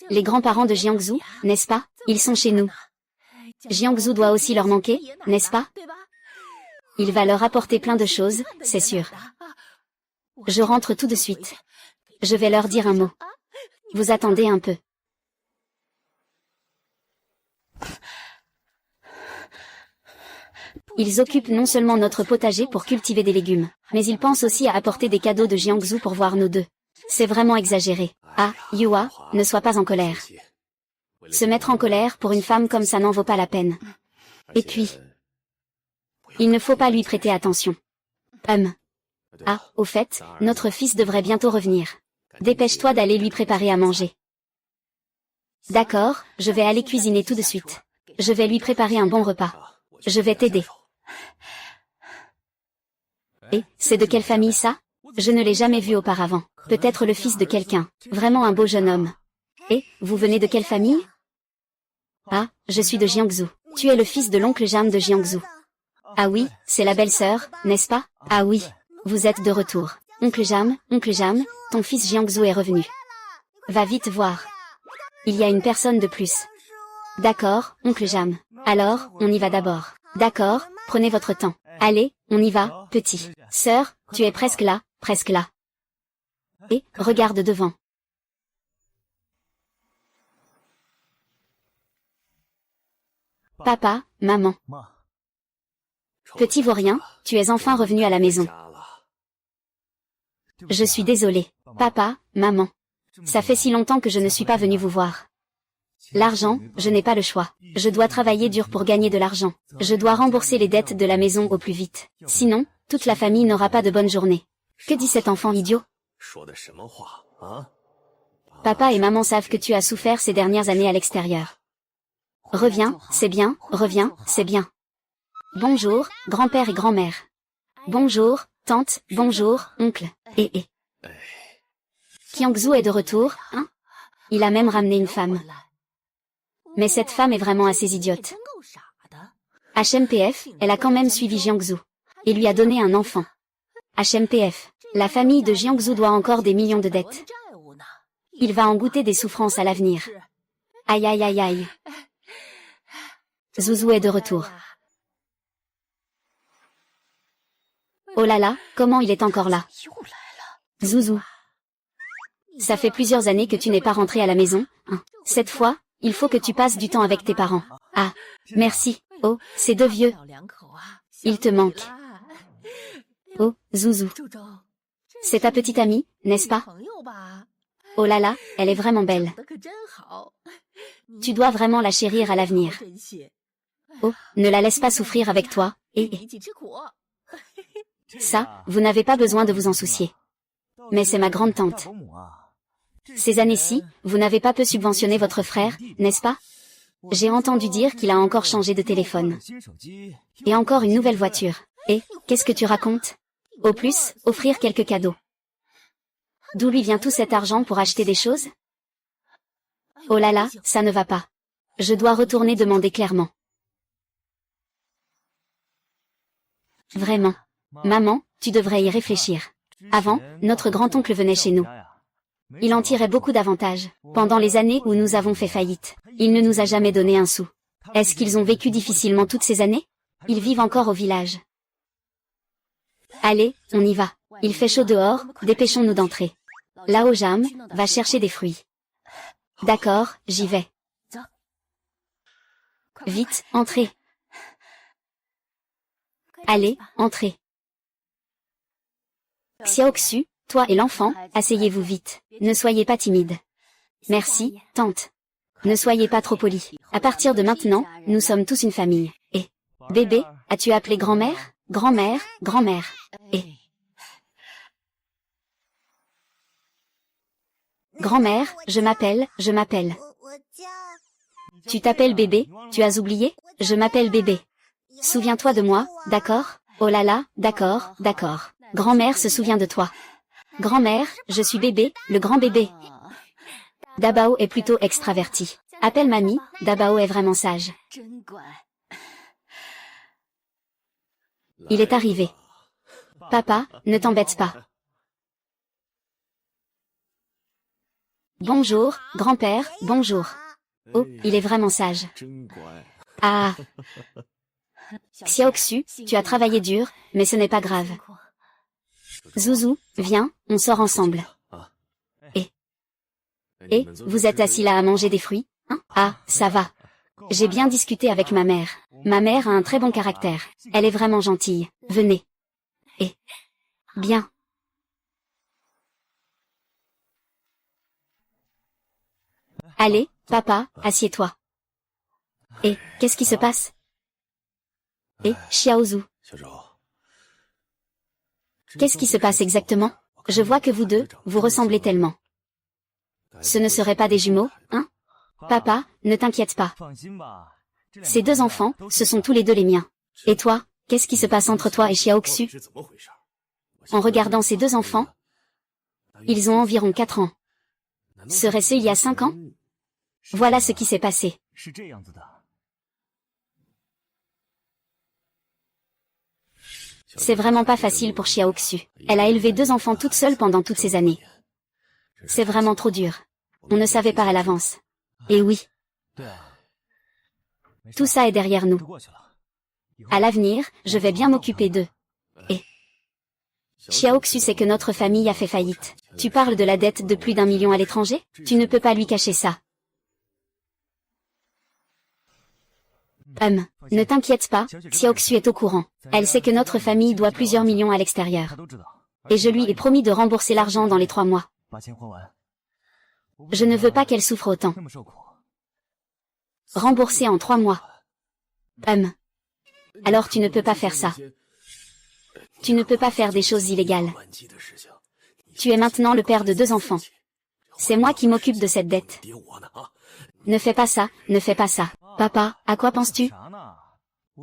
les grands-parents de Jiangsu, n'est-ce pas? Ils sont chez nous. Jiangsu doit aussi leur manquer, n'est-ce pas? Il va leur apporter plein de choses, c'est sûr. Je rentre tout de suite. Je vais leur dire un mot. Vous attendez un peu. Ils occupent non seulement notre potager pour cultiver des légumes, mais ils pensent aussi à apporter des cadeaux de Jiangsu pour voir nous deux. C'est vraiment exagéré. Ah, Yua, ne sois pas en colère. Se mettre en colère pour une femme comme ça n'en vaut pas la peine. Et puis, il ne faut pas lui prêter attention. Ah, au fait, notre fils devrait bientôt revenir. Dépêche-toi d'aller lui préparer à manger. D'accord, je vais aller cuisiner tout de suite. Je vais lui préparer un bon repas. Je vais t'aider. Et, c'est de quelle famille ça? Je ne l'ai jamais vu auparavant. Peut-être le fils de quelqu'un. Vraiment un beau jeune homme. Et, vous venez de quelle famille? Ah, je suis de Jiangsu. Tu es le fils de l'oncle Jam de Jiangsu. Ah oui, c'est la belle-sœur, n'est-ce pas? Ah oui, vous êtes de retour. Oncle Jam, ton fils Jiangsu est revenu. Va vite voir. Il y a une personne de plus. D'accord, oncle Jam. Alors, on y va d'abord. D'accord, prenez votre temps. Allez, on y va, petit. Sœur, tu es presque là, presque là. Et, regarde devant. Papa, maman. Petit vaurien, tu es enfin revenu à la maison. Je suis désolée. Papa, maman. Ça fait si longtemps que je ne suis pas venu vous voir. L'argent, je n'ai pas le choix. Je dois travailler dur pour gagner de l'argent. Je dois rembourser les dettes de la maison au plus vite. Sinon, toute la famille n'aura pas de bonne journée. Que dit cet enfant idiot? Papa et maman savent que tu as souffert ces dernières années à l'extérieur. Reviens, c'est bien, reviens, c'est bien. Bonjour, grand-père et grand-mère. Bonjour, tante, bonjour, oncle, et. Jiangsu est de retour, hein? Il a même ramené une femme. Mais cette femme est vraiment assez idiote. HMPF, elle a quand même suivi Jiangsu. Et lui a donné un enfant. HMPF, la famille de Jiangsu doit encore des millions de dettes. Il va en goûter des souffrances à l'avenir. Aïe aïe aïe aïe. Zouzou est de retour. Oh là là, comment il est encore là? Zouzou. Ça fait plusieurs années que tu n'es pas rentré à la maison, hein. Cette fois, il faut que tu passes du temps avec tes parents. Ah, merci. Oh, ces deux vieux. Ils te manquent. Oh, Zouzou. C'est ta petite amie, n'est-ce pas? Oh là là, elle est vraiment belle. Tu dois vraiment la chérir à l'avenir. Oh, ne la laisse pas souffrir avec toi, et. Ça, vous n'avez pas besoin de vous en soucier. Mais c'est ma grande tante. Ces années-ci, vous n'avez pas peu subventionné votre frère, n'est-ce pas? J'ai entendu dire qu'il a encore changé de téléphone. Et encore une nouvelle voiture. Et, qu'est-ce que tu racontes? Au plus, offrir quelques cadeaux. D'où lui vient tout cet argent pour acheter des choses? Oh là là, ça ne va pas. Je dois retourner demander clairement. Vraiment. Maman, tu devrais y réfléchir. Avant, notre grand-oncle venait chez nous. Il en tirait beaucoup d'avantages. Pendant les années où nous avons fait faillite, il ne nous a jamais donné un sou. Est-ce qu'ils ont vécu difficilement toutes ces années? Ils vivent encore au village. Allez, on y va. Il fait chaud dehors, dépêchons-nous d'entrer. Lao Jam, va chercher des fruits. D'accord, j'y vais. Vite, entrez. Allez, entrez. Xiaoxu, toi et l'enfant, asseyez-vous vite. Ne soyez pas timide. Merci, tante. Ne soyez pas trop poli. À partir de maintenant, nous sommes tous une famille. Et, bébé, as-tu appelé grand-mère? Grand-mère, grand-mère. Et. Grand-mère, je m'appelle. Tu t'appelles bébé, tu as oublié? Je m'appelle bébé. Souviens-toi de moi, d'accord? Oh là là, d'accord. Grand-mère se souvient de toi. Grand-mère, je suis bébé, le grand bébé. Dabao est plutôt extraverti. Appelle mamie, Dabao est vraiment sage. Il est arrivé. Papa, ne t'embête pas. Bonjour, grand-père, bonjour. Oh, il est vraiment sage. Ah. Xiaoxu, tu as travaillé dur, mais ce n'est pas grave. Zouzou, viens, on sort ensemble. Et, vous êtes assis là à manger des fruits, hein? Ah, ça va. J'ai bien discuté avec ma mère. Ma mère a un très bon caractère. Elle est vraiment gentille. Venez. Et. Bien. Allez, papa, assieds-toi. Et, qu'est-ce qui se passe? Et, Xiaozhu. Qu'est-ce qui se passe exactement? Je vois que vous deux, vous ressemblez tellement. Ce ne seraient pas des jumeaux, hein? Papa, ne t'inquiète pas. Ces deux enfants, ce sont tous les deux les miens. Et toi, qu'est-ce qui se passe entre toi et Xiaoxu? En regardant ces deux enfants, ils ont environ 4 ans. Serait-ce il y a 5 ans? Voilà ce qui s'est passé. C'est vraiment pas facile pour Xiaoxu. Elle a élevé 2 enfants toute seule pendant toutes ces années. C'est vraiment trop dur. On ne savait pas à l'avance. Et oui. Tout ça est derrière nous. À l'avenir, je vais bien m'occuper d'eux. Et Xiaoxu sait que notre famille a fait faillite. Tu parles de la dette de plus d'1 million à l'étranger? Tu ne peux pas lui cacher ça. Ne t'inquiète pas, Xiaoxu est au courant. Elle sait que notre famille doit plusieurs millions à l'extérieur. Et je lui ai promis de rembourser l'argent dans les 3 mois. Je ne veux pas qu'elle souffre autant. Rembourser en 3 mois. Alors tu ne peux pas faire ça. Tu ne peux pas faire des choses illégales. Tu es maintenant le père de 2 enfants. C'est moi qui m'occupe de cette dette. Ne fais pas ça, ne fais pas ça. Papa, à quoi penses-tu?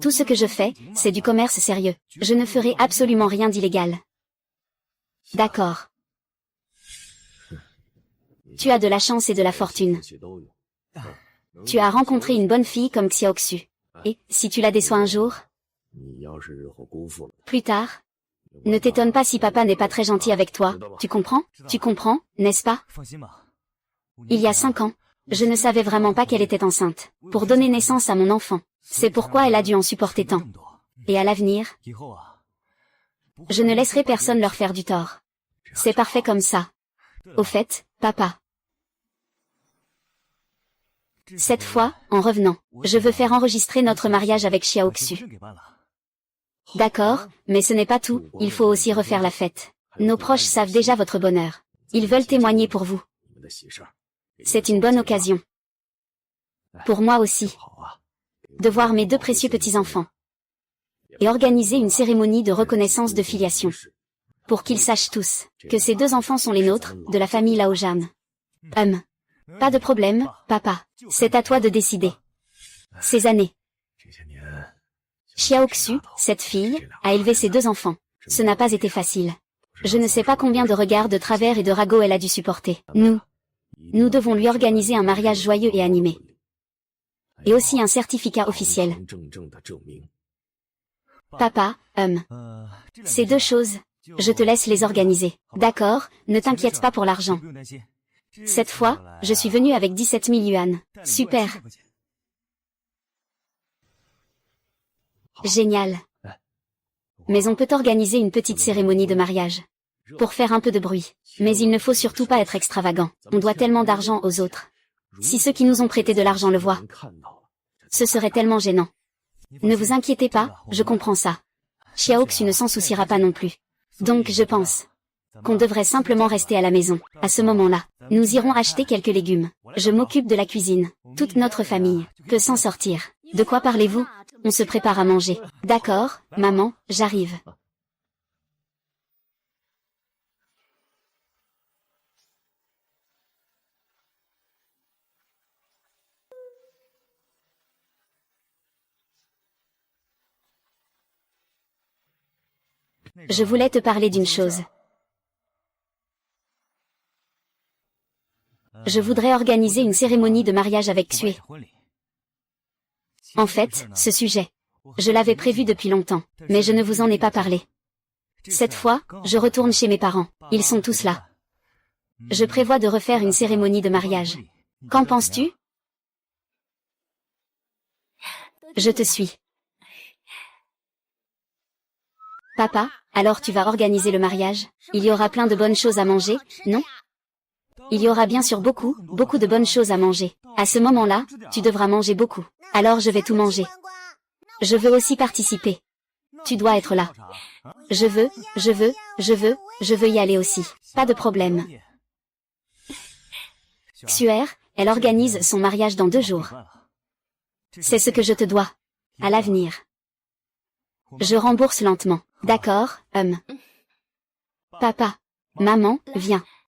Tout ce que je fais, c'est du commerce sérieux. Je ne ferai absolument rien d'illégal. D'accord. Tu as de la chance et de la fortune. Tu as rencontré une bonne fille comme Xiaoxu. Et, si tu la déçois un jour? Plus tard? Ne t'étonne pas si papa n'est pas très gentil avec toi, tu comprends? Tu comprends, n'est-ce pas? Il y a 5 ans, je ne savais vraiment pas qu'elle était enceinte, pour donner naissance à mon enfant. C'est pourquoi elle a dû en supporter tant. Et à l'avenir, je ne laisserai personne leur faire du tort. C'est parfait comme ça. Au fait, papa. Cette fois, en revenant, je veux faire enregistrer notre mariage avec Xiaoxu. D'accord, mais ce n'est pas tout, il faut aussi refaire la fête. Nos proches savent déjà votre bonheur. Ils veulent témoigner pour vous. C'est une bonne occasion. Pour moi aussi. De voir mes 2 précieux petits-enfants. Et organiser une cérémonie de reconnaissance de filiation. Pour qu'ils sachent tous que ces 2 enfants sont les nôtres, de la famille Laojan. Pas de problème, papa. C'est à toi de décider. Ces années. Xiaoxu, cette fille, a élevé ses 2 enfants. Ce n'a pas été facile. Je ne sais pas combien de regards de travers et de ragots elle a dû supporter. Nous devons lui organiser un mariage joyeux et animé. Et aussi un certificat officiel. Papa, ces 2 choses, je te laisse les organiser. D'accord, ne t'inquiète pas pour l'argent. Cette fois, je suis venu avec 17 000 yuan. Super. Génial. Mais on peut organiser une petite cérémonie de mariage. Pour faire un peu de bruit. Mais il ne faut surtout pas être extravagant. On doit tellement d'argent aux autres. Si ceux qui nous ont prêté de l'argent le voient, ce serait tellement gênant. Ne vous inquiétez pas, je comprends ça. Xiaoxu ne s'en souciera pas non plus. Donc je pense qu'on devrait simplement rester à la maison. À ce moment-là, nous irons acheter quelques légumes. Je m'occupe de la cuisine. Toute notre famille peut s'en sortir. De quoi parlez-vous? On se prépare à manger. D'accord, maman, j'arrive. Je voulais te parler d'une chose. Je voudrais organiser une cérémonie de mariage avec Xue. En fait, ce sujet, je l'avais prévu depuis longtemps, mais je ne vous en ai pas parlé. Cette fois, je retourne chez mes parents. Ils sont tous là. Je prévois de refaire une cérémonie de mariage. Qu'en penses-tu? Je te suis. Papa, alors tu vas organiser le mariage? Il y aura plein de bonnes choses à manger, non? Il y aura bien sûr beaucoup de bonnes choses à manger. À ce moment-là, tu devras manger beaucoup. Alors je vais tout manger. Je veux aussi participer. Tu dois être là. Je veux y aller aussi. Pas de problème. Xuer, elle organise son mariage dans 2 jours. C'est ce que je te dois. À l'avenir. Je rembourse lentement. D'accord, Papa. Maman, viens.